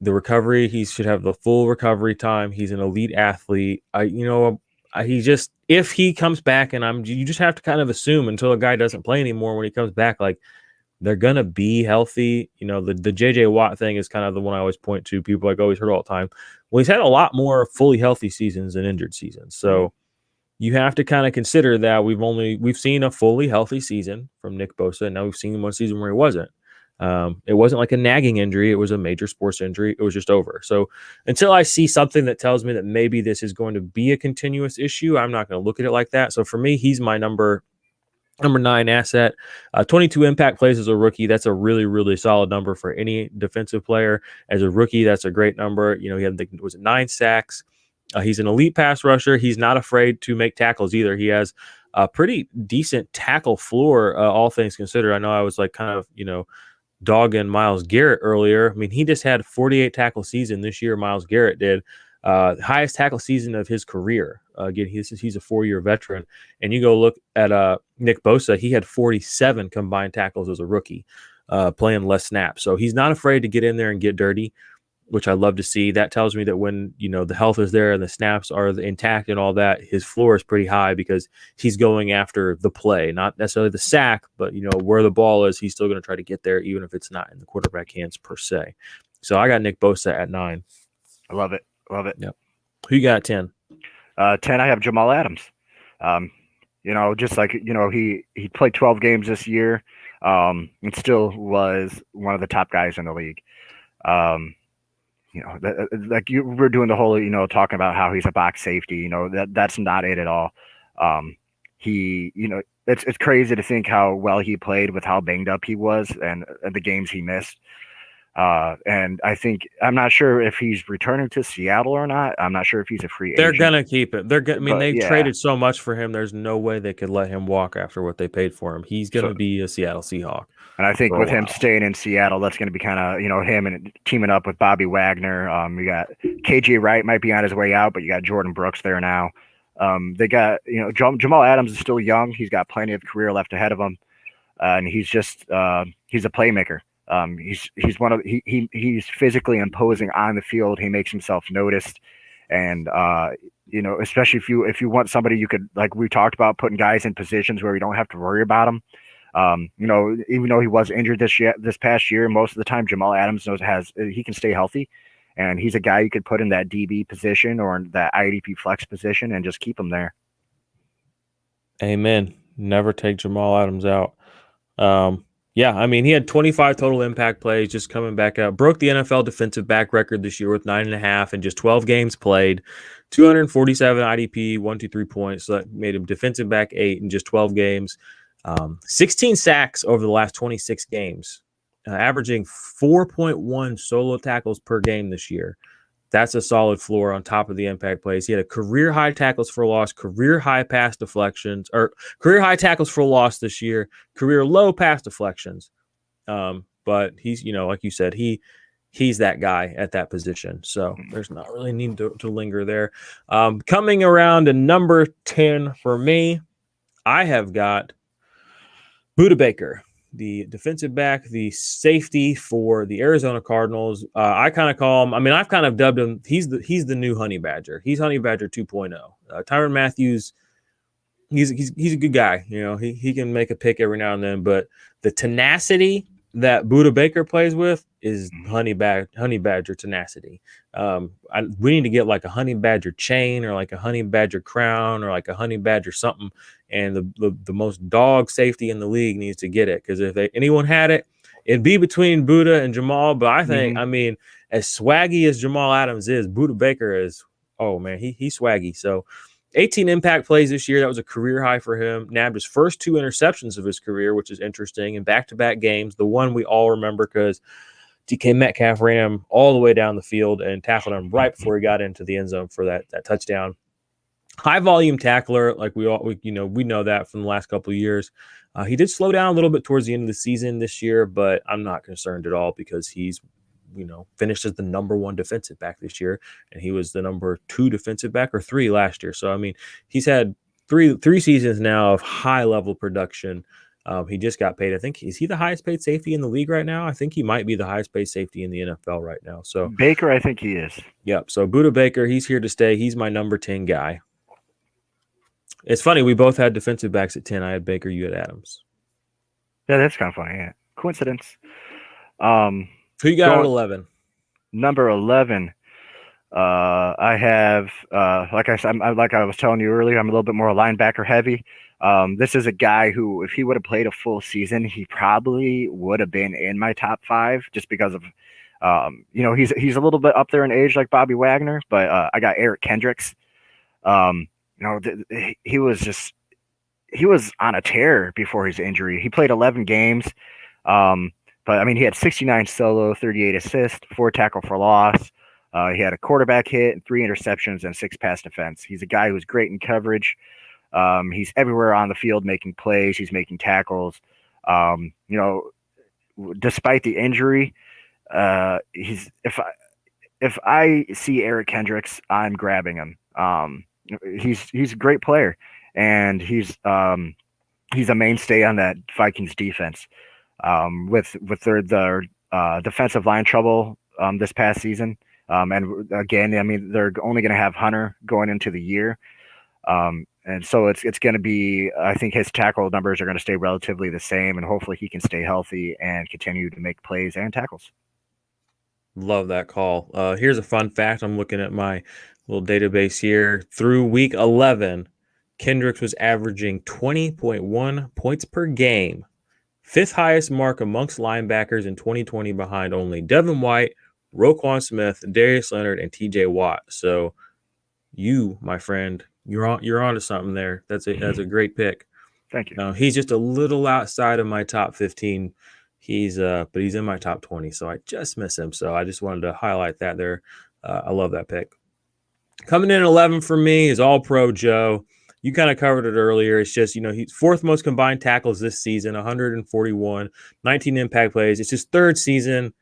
The recovery, he should have the full recovery time. He's an elite athlete. If he comes back, and you just have to kind of assume until a guy doesn't play anymore, when he comes back, like, they're gonna be healthy. The JJ Watt thing is kind of the one I always point to. People always heard all the time. Well, he's had a lot more fully healthy seasons than injured seasons. So you have to kind of consider that we've seen a fully healthy season from Nick Bosa, and now we've seen one season where he wasn't. It wasn't like a nagging injury. It was a major sports injury. It was just over. So until I see something that tells me that maybe this is going to be a continuous issue, I'm not going to look at it like that. So for me, he's my number 9 asset. 22 impact plays as a rookie. That's a really, really solid number for any defensive player. As a rookie, that's a great number. He had, 9 sacks. He's an elite pass rusher. He's not afraid to make tackles either. He has a pretty decent tackle floor, all things considered. I know I was dogging Myles Garrett earlier. I mean, he just had 48 tackle season this year. Myles Garrett did highest tackle season of his career. Again, he's a 4-year veteran. And you go look at Nick Bosa, he had 47 combined tackles as a rookie, playing less snaps. So he's not afraid to get in there and get dirty, which I love to see. That tells me that when, the health is there and the snaps are intact and all that, his floor is pretty high because he's going after the play, not necessarily the sack, but, where the ball is, he's still going to try to get there, even if it's not in the quarterback hands per se. So I got Nick Bosa at 9. I love it. Yep. Who you got at 10? 10, I have Jamal Adams. He played 12 games this year, and still was one of the top guys in the league. We're doing the whole, talking about how he's a box safety, that's not it at all. It's crazy to think how well he played with how banged up he was and the games he missed. And I'm not sure if he's returning to Seattle or not. I'm not sure if he's a free agent. They're going to keep it. They traded so much for him. There's no way they could let him walk after what they paid for him. He's going to be a Seattle Seahawk. And I think with him staying in Seattle, that's going to be kind of, him and teaming up with Bobby Wagner. We got KJ Wright might be on his way out, but you got Jordan Brooks there now. They got, Jamal Adams is still young. He's got plenty of career left ahead of him. And he's just, he's a playmaker. He's physically imposing on the field. He makes himself noticed. And, especially if you want somebody you could, like we talked about, putting guys in positions where you don't have to worry about them. Even though he was injured this past year, most of the time Jamal Adams he can stay healthy, and he's a guy you could put in that DB position or in that IDP flex position and just keep him there. Amen. Never take Jamal Adams out. Yeah, I mean, he had 25 total impact plays just coming back out. Broke the NFL defensive back record this year with 9.5 and just 12 games played. 247 IDP, 123 points. So that made him defensive back 8 in just 12 games. 16 sacks over the last 26 games, averaging 4.1 solo tackles per game this year. That's a solid floor on top of the impact plays. He had a career high tackles for loss, career high pass deflections, or career high tackles for loss this year, career low pass deflections. But he's, like you said, he's that guy at that position. So there's not really need to linger there. Coming around to number 10 for me, I have got Budda Baker, the defensive back, the safety for the Arizona Cardinals. I kind of call him, I've kind of dubbed him, he's the new Honey Badger. He's Honey Badger 2.0. Tyrann Mathieu, he's a good guy. He can make a pick every now and then, but the tenacity that Budda Baker plays with is Honey Badger tenacity. We need to get like a Honey Badger chain or like a Honey Badger crown or like a Honey Badger something. And the most dog safety in the league needs to get it, because if anyone had it, it'd be between Budda and Jamal. But I think, as swaggy as Jamal Adams is, Budda Baker is, oh man, he's swaggy. So 18 impact plays this year. That was a career high for him. Nabbed his first 2 interceptions of his career, which is interesting, in back-to-back games. The one we all remember because DK Metcalf ran him all the way down the field and tackled him right before he got into the end zone for that touchdown. High volume tackler, like we know that from the last couple of years. He did slow down a little bit towards the end of the season this year, but I'm not concerned at all because he's finished as the number 1 defensive back this year, and he was the number 2 defensive back or 3 last year. So he's had three seasons now of high level production. He just got paid. I think, is he the highest paid safety in the league right now? I think he might be the highest paid safety in the NFL right now. So Baker, I think he is. Yep. So Budda Baker, he's here to stay. He's my number 10 guy. It's funny, we both had defensive backs at 10. I had Baker, you had Adams. Yeah, that's kind of funny. Yeah, coincidence. Who you got at 11? Number 11. I have, like I was telling you earlier, I'm a little bit more linebacker heavy. This is a guy who, if he would have played a full season, he probably would have been in my top 5 just because of, he's a little bit up there in age like Bobby Wagner, but I got Eric Kendricks. He was on a tear before his injury. He played 11 games. But he had 69 solo, 38 assists, 4 tackle for loss. He had a quarterback hit and 3 interceptions and 6 pass defense. He's a guy who's great in coverage. He's everywhere on the field making plays. He's making tackles. Despite the injury, if I see Eric Kendricks, I'm grabbing him. He's a great player, and he's a mainstay on that Vikings defense. With their defensive line trouble this past season, and again, they're only going to have Hunter going into the year, and so it's going to be. I think his tackle numbers are going to stay relatively the same, and hopefully he can stay healthy and continue to make plays and tackles. Love that call. Here's a fun fact. I'm looking at my little database here. Through week 11, Kendricks was averaging 20.1 points per game. 5th highest mark amongst linebackers in 2020, behind only Devin White, Roquan Smith, Darius Leonard, and TJ Watt. So you, my friend, you're on to something there. That's a great pick. Thank you. He's just a little outside of my top 15. But he's in my top 20, so I just miss him. So I just wanted to highlight that there. I love that pick. Coming in at 11 for me is All-Pro Joe. You kind of covered it earlier. It's just, he's 4th most combined tackles this season, 141, 19 impact plays. It's his 3rd season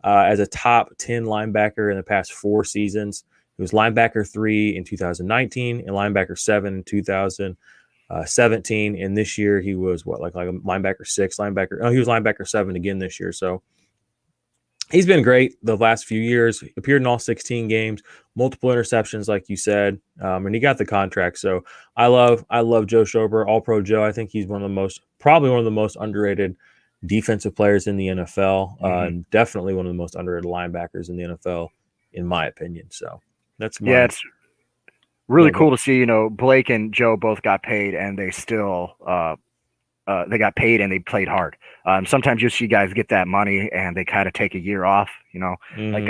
as a top 10 linebacker in the past 4 seasons. He was linebacker 3 in 2019 and linebacker 7 in 2017. And this year he was like a linebacker 6, he was linebacker 7 again this year. So He's been great the last few years. He appeared in all 16 games, multiple interceptions, like you said, and he got the contract. So I love Joe Schober, All Pro Joe. I think he's probably one of the most underrated defensive players in the NFL, and definitely one of the most underrated linebackers in the NFL, in my opinion. So that's Yeah, my it's really cool to see. Blake and Joe both got paid, and they still they got paid and they played hard. Sometimes you see guys get that money and they kind of take a year off. Like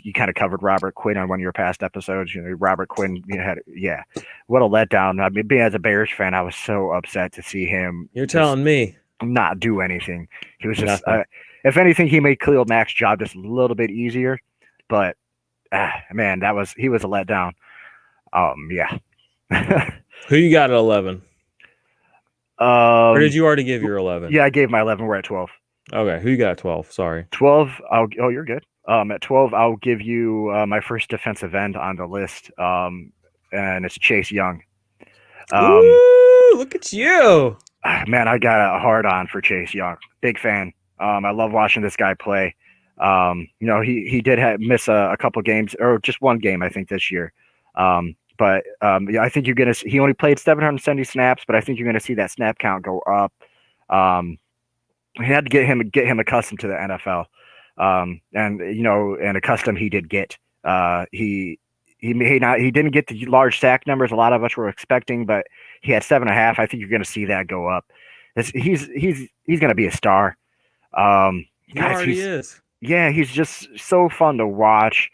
you kind of covered Robert Quinn on one of your past episodes. Robert Quinn what a letdown. I mean, being as a Bears fan, I was so upset to see him. You're telling me not do anything. He was just, nothing. if anything, he made Khalil Mack's job just a little bit easier. But man, he was a letdown. Yeah. Who you got at 11? Or did you already give your 11? Yeah, I gave my 11. We're at 12. Okay, who you got at 12? Sorry. 12. You're good. At 12, I'll give you my first defensive end on the list. And it's Chase Young. Ooh, look at you. Man, I got a hard on for Chase Young. Big fan. I love watching this guy play. He did miss a couple games, or just one game, I think, this year. But I think he only played 770 snaps, but I think you're gonna see that snap count go up. He had to get him accustomed to the NFL, and accustomed he did get. He didn't get the large sack numbers a lot of us were expecting, but he had 7.5. I think you're gonna see that go up. He's gonna be a star. He already is. Yeah, he's just so fun to watch.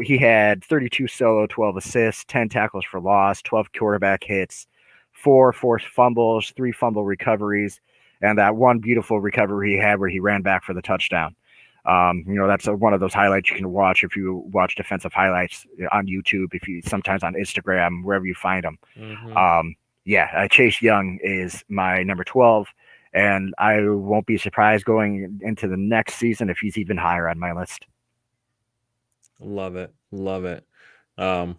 He had 32 solo, 12 assists, 10 tackles for loss, 12 quarterback hits, 4 forced fumbles, 3 fumble recoveries, and that one beautiful recovery he had where he ran back for the touchdown. That's one of those highlights you can watch if you watch defensive highlights on YouTube, sometimes on Instagram, wherever you find them. Chase Young is my number 12, and I won't be surprised going into the next season if he's even higher on my list. Love it. I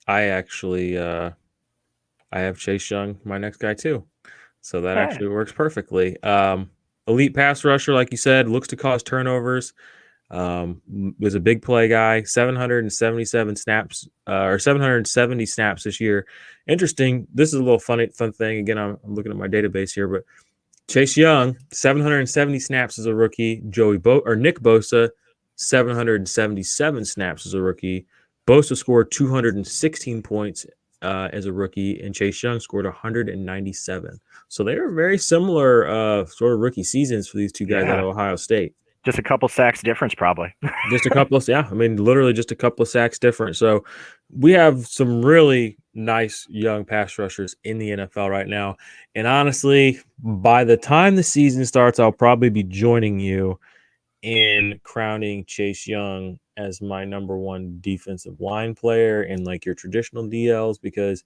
actually I have Chase Young, my next guy too. So that actually works perfectly. Elite pass rusher, like you said, looks to cause turnovers. Was a big play guy, 777 snaps, or 770 snaps this year. Interesting. This is a little fun thing. Again, I'm looking at my database here, but Chase Young, 770 snaps as a rookie. Nick Bosa, 777 snaps as a rookie. Bosa scored 216 points as a rookie, and Chase Young scored 197. So they are very similar sort of rookie seasons for these two guys out of Ohio State. Just a couple sacks difference, probably. Just a couple of, literally just a couple of sacks difference. So we have some really nice young pass rushers in the NFL right now. And honestly, by the time the season starts, I'll probably be joining you in crowning Chase Young as my number one defensive line player in like your traditional DLs, because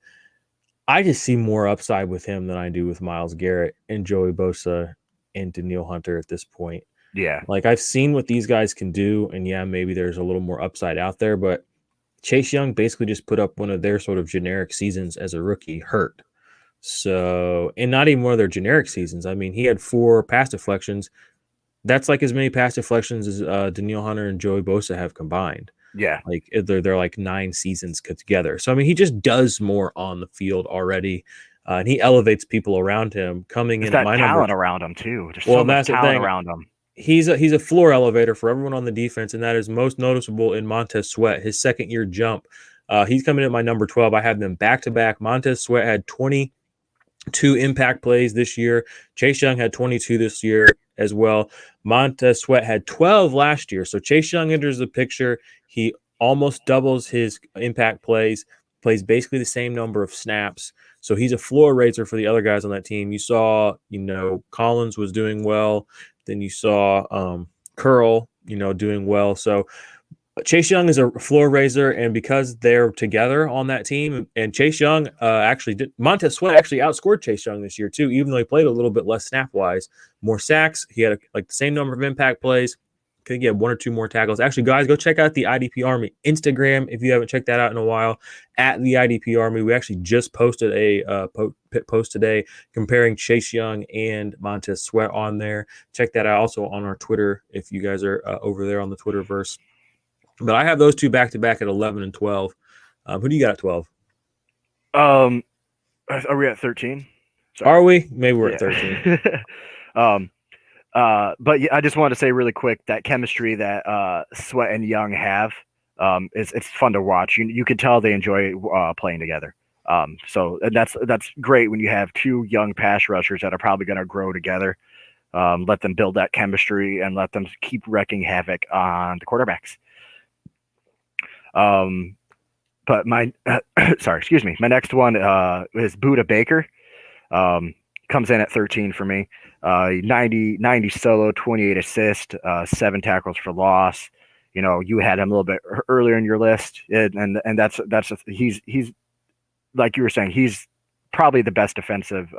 I just see more upside with him than I do with Myles Garrett and Joey Bosa and Danielle Hunter at this point. Yeah. Like I've seen what these guys can do, and maybe there's a little more upside out there, but Chase Young basically just put up one of their sort of generic seasons as a rookie hurt. So, and not even one of their generic seasons. I mean, he had 4 pass deflections. That's like as many pass deflections as Danielle Hunter and Joey Bosa have combined. Yeah. Like they're like 9 seasons together. So, I mean, he just does more on the field already. And he elevates people around him coming in. There's that talent around him too. There's so much talent around him. He's a floor elevator for everyone on the defense, and that is most noticeable in Montez Sweat, his second-year jump. He's coming in at my number 12. I have them back-to-back. Montez Sweat had 22 impact plays this year. Chase Young had 22 this year as well. Montez Sweat had 12 last year. So Chase Young enters the picture. He almost doubles his impact plays basically the same number of snaps. So he's a floor raiser for the other guys on that team. You saw, Collins was doing well. Then you saw Curl, doing well. So Chase Young is a floor raiser, and because they're together on that team, and Chase Young Montez Sweat actually outscored Chase Young this year too, even though he played a little bit less snap-wise. More sacks. He had the same number of impact plays. Could get 1 or 2 more tackles. Actually, guys, go check out the IDP Army Instagram if you haven't checked that out in a while. At the IDP Army, we actually just posted a post today comparing Chase Young and Montez Sweat on there. Check that out also on our Twitter if you guys are over there on the Twitterverse. But I have those two back to back at 11 and 12. Who do you got at 12? Are we at 13? Are we? Maybe we're at 13. But yeah, I just wanted to say really quick that chemistry that Sweat and Young have, it's fun to watch. You can tell they enjoy playing together. So that's great when you have two young pass rushers that are probably going to grow together. Let them build that chemistry and let them keep wreaking havoc on the quarterbacks. But my my next one is Budda Baker. Comes in at 13 for me. 90 solo, 28 assist, 7 tackles for loss. You had him a little bit earlier in your list, and that's he's like you were saying, he's probably the best defensive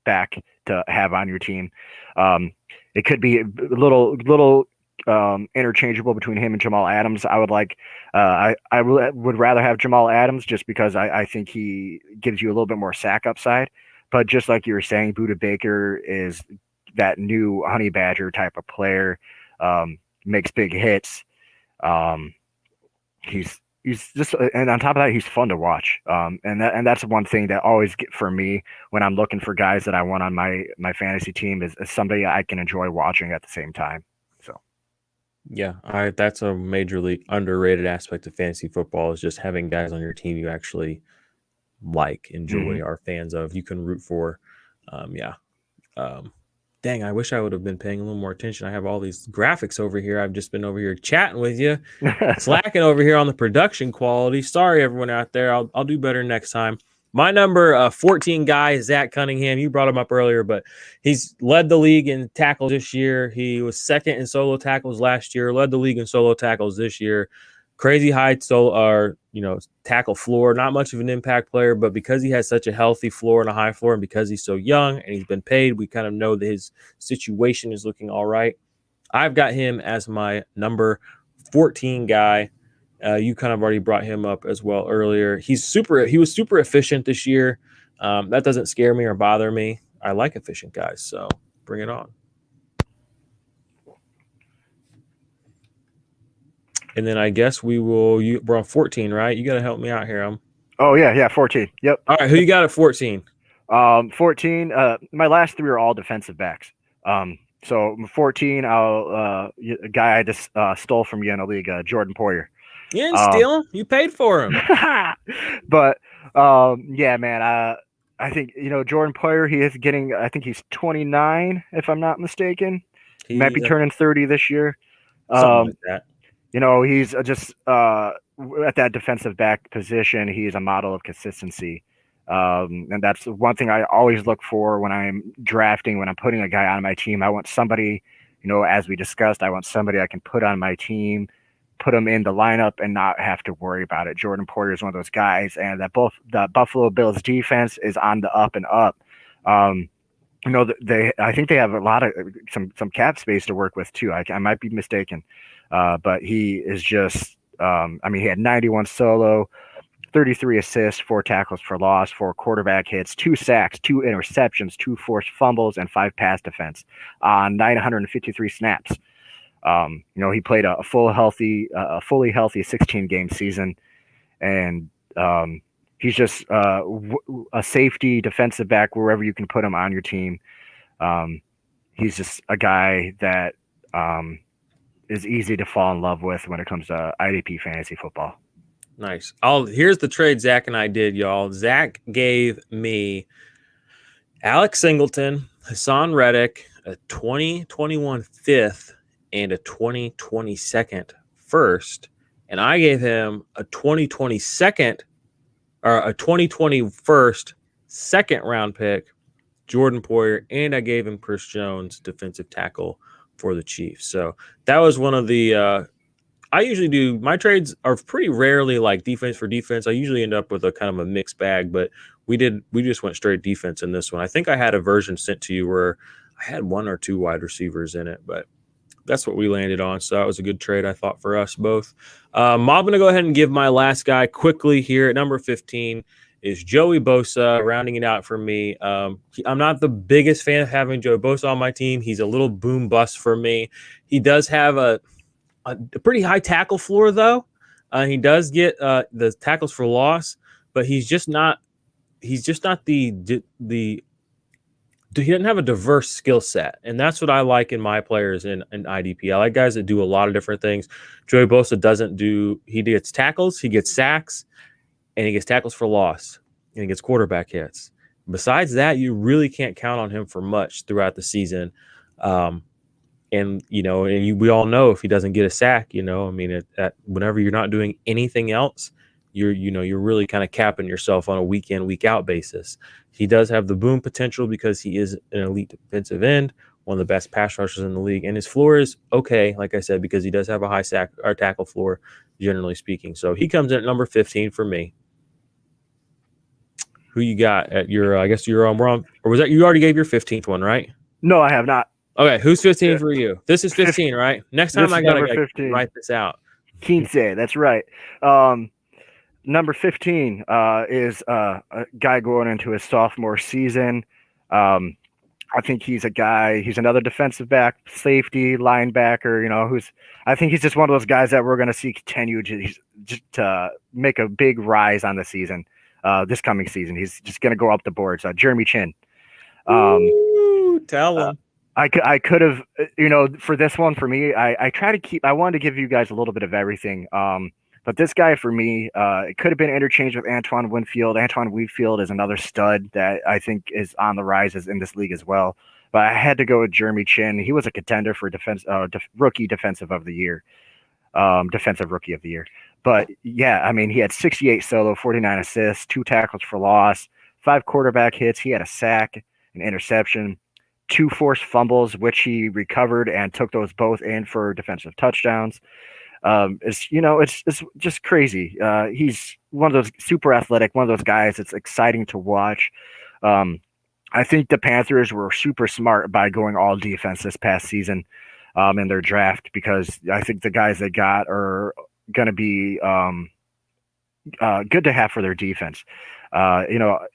back to have on your team. It could be a little interchangeable between him and Jamal Adams. I would rather have Jamal Adams just because I think he gives you a little bit more sack upside. But just like you were saying, Budda Baker is that new honey badger type of player, makes big hits. He's just, and on top of that, he's fun to watch. And that's one thing that always get for me when I'm looking for guys that I want on my fantasy team is somebody I can enjoy watching at the same time. So, yeah, that's a majorly underrated aspect of fantasy football is just having guys on your team you actually enjoy, are fans of, you can root for. Dang, I wish I would have been paying a little more attention. I have all these graphics over here. I've just been over here chatting with you, slacking over here on the production quality. Sorry, everyone out there. I'll do better next time. My number 14 guy is Zach Cunningham. You brought him up earlier, but he's led the league in tackles this year. He was second in solo tackles last year, led the league in solo tackles this year. Crazy high tackle floor, not much of an impact player, but because he has such a healthy floor and a high floor, and because he's so young and he's been paid, we kind of know that his situation is looking all right. I've got him as my number 14 guy. You kind of already brought him up as well earlier. He was super efficient this year. That doesn't scare me or bother me. I like efficient guys, so bring it on. And then I guess we're on 14, right? You got to help me out here. Oh, yeah, 14. Yep. All right, who you got at 14? 14, my last three are all defensive backs. So 14, a guy I just stole from you in the league, Jordan Poyer. You didn't steal him. You paid for him. But, yeah, man, I think, Jordan Poyer, he is getting, I think he's 29, if I'm not mistaken. He might be turning 30 this year. Something like that. He's just at that defensive back position. He's a model of consistency. And that's one thing I always look for when I'm drafting, when I'm putting a guy on my team. I want somebody, as we discussed, I want somebody I can put on my team, put him in the lineup and not have to worry about it. Jordan Poyer is one of those guys, and that both the Buffalo Bills defense is on the up and up. I think they have a lot of some cap space to work with too. I might be mistaken. But he is just, he had 91 solo, 33 assists, 4 tackles for loss, 4 quarterback hits, 2 sacks, 2 interceptions, 2 forced fumbles, and 5 pass defense on 953 snaps. He played a fully healthy 16-game season, and he's just a safety defensive back wherever you can put him on your team. He's just a guy that is easy to fall in love with when it comes to IDP fantasy football. Nice. Here's the trade Zach and I did, y'all. Zach gave me Alex Singleton, Hassan Reddick, a 2021 fifth, and a 2020 second first. And I gave him a 2020 second, or a 2020 first, second round pick, Jordan Poyer, and I gave him Chris Jones, defensive tackle for the Chiefs. So that was one of the I usually do, my trades are pretty rarely like defense for defense. I usually end up with a kind of a mixed bag, but we just went straight defense in this one. I think I had a version sent to you where I had 1 or 2 wide receivers in it, but That's what we landed on. So that was a good trade, I thought, for us both. I'm going to go ahead and give my last guy quickly here at number 15 is Joey Bosa, rounding it out for me. I'm not the biggest fan of having Joey Bosa on my team. He's a little boom bust for me. He does have a pretty high tackle floor, though. He does get the tackles for loss, but he's just not the he doesn't have a diverse skill set, and that's what I like in my players in IDP. I like guys that do a lot of different things. Joey Bosa doesn't do. He gets tackles, he gets sacks, and he gets tackles for loss, and he gets quarterback hits. Besides that, you really can't count on him for much throughout the season. And we all know if he doesn't get a sack, I mean, whenever you're not doing anything else, you're really kind of capping yourself on a week in, week out basis. He does have the boom potential because he is an elite defensive end, one of the best pass rushers in the league, and his floor is okay, like I said, because he does have a high sack or tackle floor, generally speaking. So he comes in at number 15 for me. Who you got at your? I guess you're on. Or was that you already gave your 15th one, right? No, I have not. Okay, who's 15 for you? This is 15, right? Next time I gotta write this out. 15, that's right. Number 15 is a guy going into his sophomore season. I think he's another defensive back, safety, linebacker, I think he's just one of those guys that we're going to see continue to make a big rise on the season, this coming season. He's just going to go up the boards. Jeremy Chin. Tell him. I could have, for this one, for me, I wanted to give you guys a little bit of everything. But this guy, for me, it could have been interchanged with Antoine Winfield. Antoine Winfield is another stud that I think is on the rise in this league as well. But I had to go with Jeremy Chin. He was a contender for rookie defensive of the year, defensive rookie of the year. But yeah, I mean, he had 68 solo, 49 assists, 2 tackles for loss, 5 quarterback hits. He had a sack, an interception, 2 forced fumbles, which he recovered and took those both in for defensive touchdowns. It's just crazy. He's one of those super athletic, one of those guys that's exciting to watch. I think the Panthers were super smart by going all defense this past season in their draft, because I think the guys they got are going to be good to have for their defense. A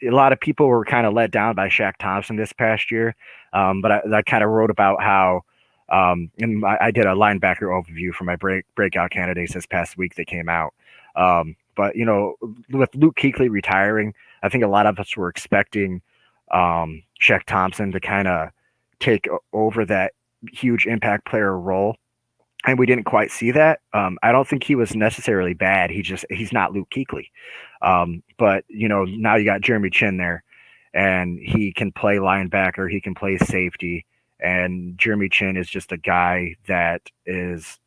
lot of people were kind of let down by Shaq Thompson this past year, but I kind of wrote about how and I did a linebacker overview for my breakout candidates this past week that came out. But with Luke Kuechly retiring, I think a lot of us were expecting Shaq Thompson to kind of take over that huge impact player role, and we didn't quite see that. I don't think he was necessarily bad. He's not Luke Kuechly. But now you got Jeremy Chin there, and he can play linebacker, he can play safety. And Jeremy Chin is just a guy that is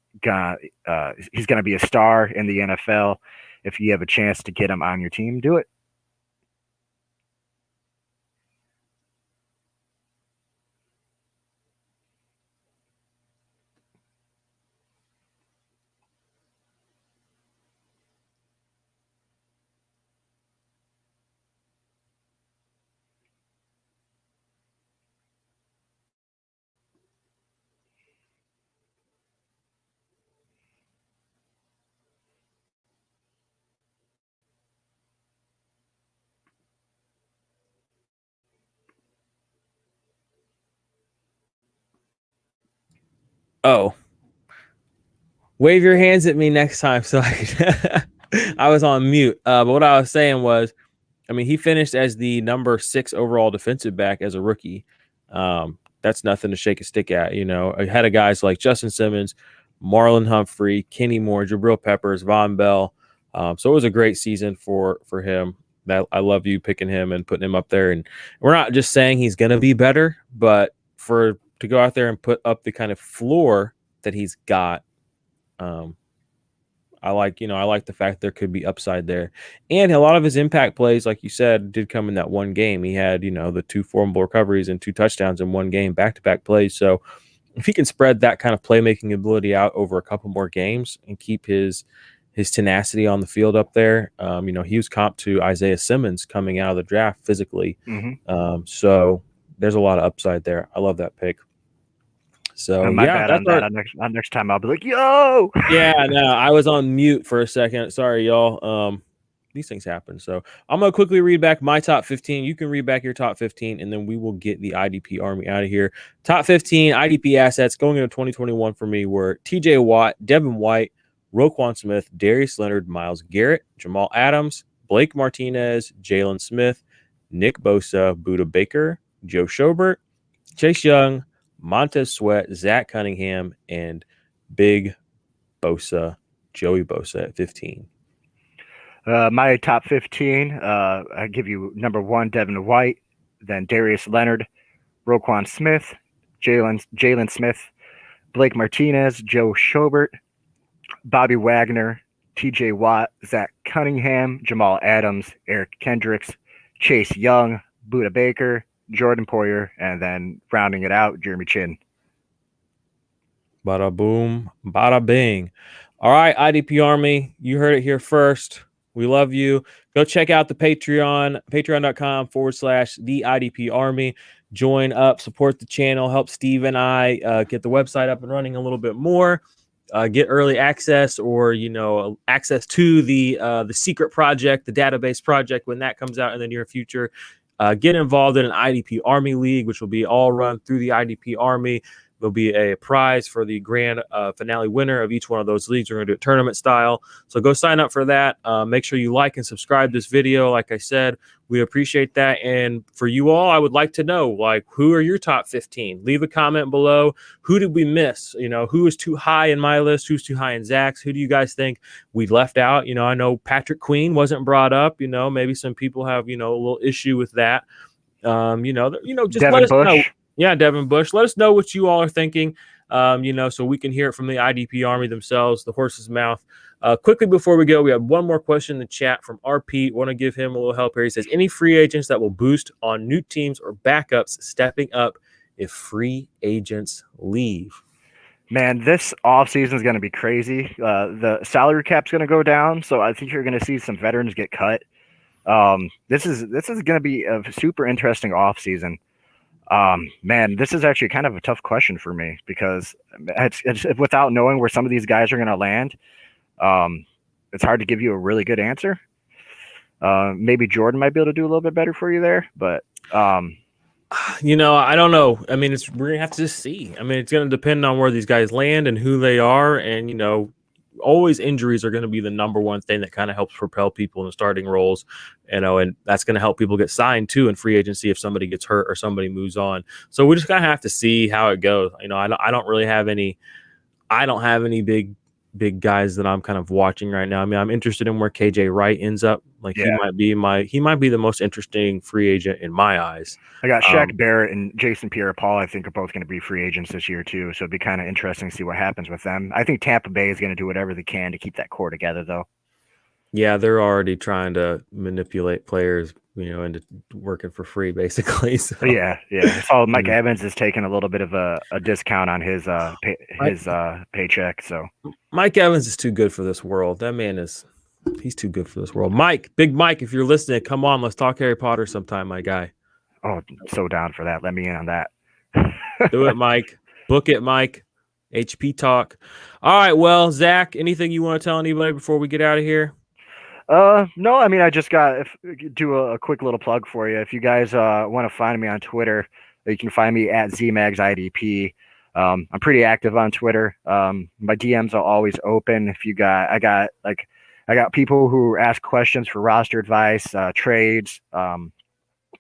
he's gonna be a star in the NFL. If you have a chance to get him on your team, do it. Oh, wave your hands at me next time. So I was on mute. But what I was saying was, I mean, he finished as the number 6 overall defensive back as a rookie. That's nothing to shake a stick at. Ahead of guys like Justin Simmons, Marlon Humphrey, Kenny Moore, Jabril Peppers, Von Bell. So it was a great season for him. That I love you picking him and putting him up there. And we're not just saying he's going to be better, but to go out there and put up the kind of floor that he's got, I like the fact there could be upside there. And a lot of his impact plays, like you said, did come in that one game. He had, the 2 formal recoveries and 2 touchdowns in one game, back-to-back plays. So if he can spread that kind of playmaking ability out over a couple more games and keep his tenacity on the field up there, he was comped to Isaiah Simmons coming out of the draft physically. Mm-hmm. So there's a lot of upside there. I love that pick. So My yeah, bad that's on our that. Next time I'll be like, yo. yeah. No, I was on mute for a second. Sorry, y'all. These things happen. So I'm gonna quickly read back my top 15. You can read back your top 15, and then we will get the IDP Army out of here. Top 15 IDP assets going into 2021 for me were T.J. Watt, Devin White, Roquan Smith, Darius Leonard, Myles Garrett, Jamal Adams, Blake Martinez, Jalen Smith, Nick Bosa, Buda Baker, Joe Schobert, Chase Young, Montez Sweat, Zach Cunningham, and Big Bosa, Joey Bosa at 15. My top 15, I give you number 1, Devin White, then Darius Leonard, Roquan Smith, Jalen Smith, Blake Martinez, Joe Schobert, Bobby Wagner, TJ Watt, Zach Cunningham, Jamal Adams, Eric Kendricks, Chase Young, Buda Baker, Jordan Poyer, and then rounding it out, Jeremy Chin. Bada boom, bada bing. All right, IDP Army, you heard it here first. We love you. Go check out the Patreon, patreon.com/the IDP Army. Join up, support the channel, help Steve and I get the website up and running a little bit more. Get early access or access to the secret project, the database project when that comes out in the near future. Get involved in an IDP Army League, which will be all run through the IDP Army. There'll be a prize for the grand finale winner of each one of those leagues. We're going to do it tournament style. So go sign up for that. Make sure you like and subscribe this video. Like I said, we appreciate that. And for you all, I would like to know, who are your top 15? Leave a comment below. Who did we miss? Who is too high in my list? Who's too high in Zach's? Who do you guys think we left out? I know Patrick Queen wasn't brought up. Maybe some people have, a little issue with that. Just Devin let us Bush. know. Yeah, Devin Bush. Let us know what you all are thinking, so we can hear it from the IDP Army themselves, the horse's mouth. Quickly before we go, we have one more question in the chat from RP. Want to give him a little help here. He says, any free agents that will boost on new teams or backups stepping up if free agents leave? Man, this offseason is going to be crazy. The salary cap's going to go down, so I think you're going to see some veterans get cut. This is going to be a super interesting offseason. Man, this is actually kind of a tough question for me because it's without knowing where some of these guys are going to land. It's hard to give you a really good answer. Maybe Jordan might be able to do a little bit better for you there, but I don't know. I mean, we're gonna have to just see. I mean, it's gonna depend on where these guys land and who they are, and always injuries are going to be the number one thing that kind of helps propel people in the starting roles, and that's going to help people get signed too in free agency if somebody gets hurt or somebody moves on. So we just kind of have to see how it goes. I don't really have any. I don't have any big guys that I'm kind of watching right now. I mean, I'm interested in where KJ Wright ends up. He might be the most interesting free agent in my eyes. I got Shaq Barrett and Jason Pierre-Paul, I think, are both going to be free agents this year, too. So it'd be kind of interesting to see what happens with them. I think Tampa Bay is going to do whatever they can to keep that core together, though. Yeah, they're already trying to manipulate players, into working for free, basically. So. Yeah. So Mike Evans is taking a little bit of a discount on his paycheck. So Mike Evans is too good for this world. That man he's too good for this world. Big Mike, if you're listening, come on, let's talk Harry Potter sometime, my guy. Oh, so down for that. Let me in on that. Do it, Mike. Book it, Mike. HP Talk. All right. Well, Zach, anything you want to tell anybody before we get out of here? No, I mean, I just got do a quick little plug for you. If you guys want to find me on Twitter, you can find me at ZMagsIDP. I'm pretty active on Twitter. My DMs are always open. I got people who ask questions for roster advice, trades.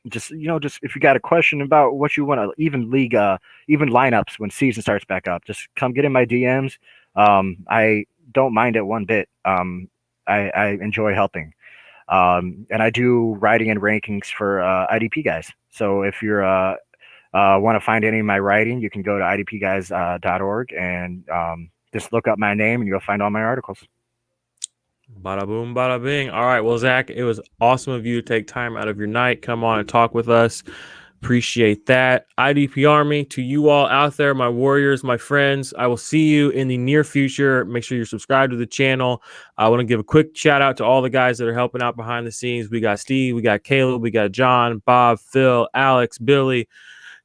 Just if you got a question about what you want to even lineups when season starts back up, just come get in my DMs. I don't mind it one bit. I enjoy helping. And I do writing and rankings for IDP guys. So if you're want to find any of my writing, you can go to idpguys.org and just look up my name and you'll find all my articles. Bada boom, bada bing. All right. Well, Zach, it was awesome of you to take time out of your night. Come on and talk with us. Appreciate that. IDP Army, to you all out there, my warriors, my friends, I will see you in the near future. Make sure you're subscribed to the channel. I want to give a quick shout out to all the guys that are helping out behind the scenes. We got Steve, we got Caleb, we got John, Bob, Phil, Alex, Billy,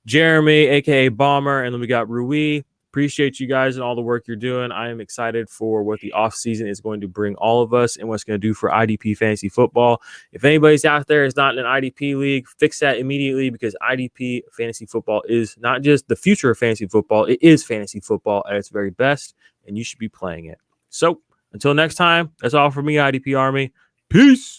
Jeremy, aka Bomber, and then we got Rui. appreciate you guys and all the work you're doing. I am excited for what the offseason is going to bring all of us and what's going to do for IDP fantasy football. If anybody's out there is not in an IDP league, fix that immediately, because IDP fantasy football is not just the future of fantasy football. It is fantasy football at its very best, and you should be playing it. So until next time, that's all for me, IDP Army. Peace.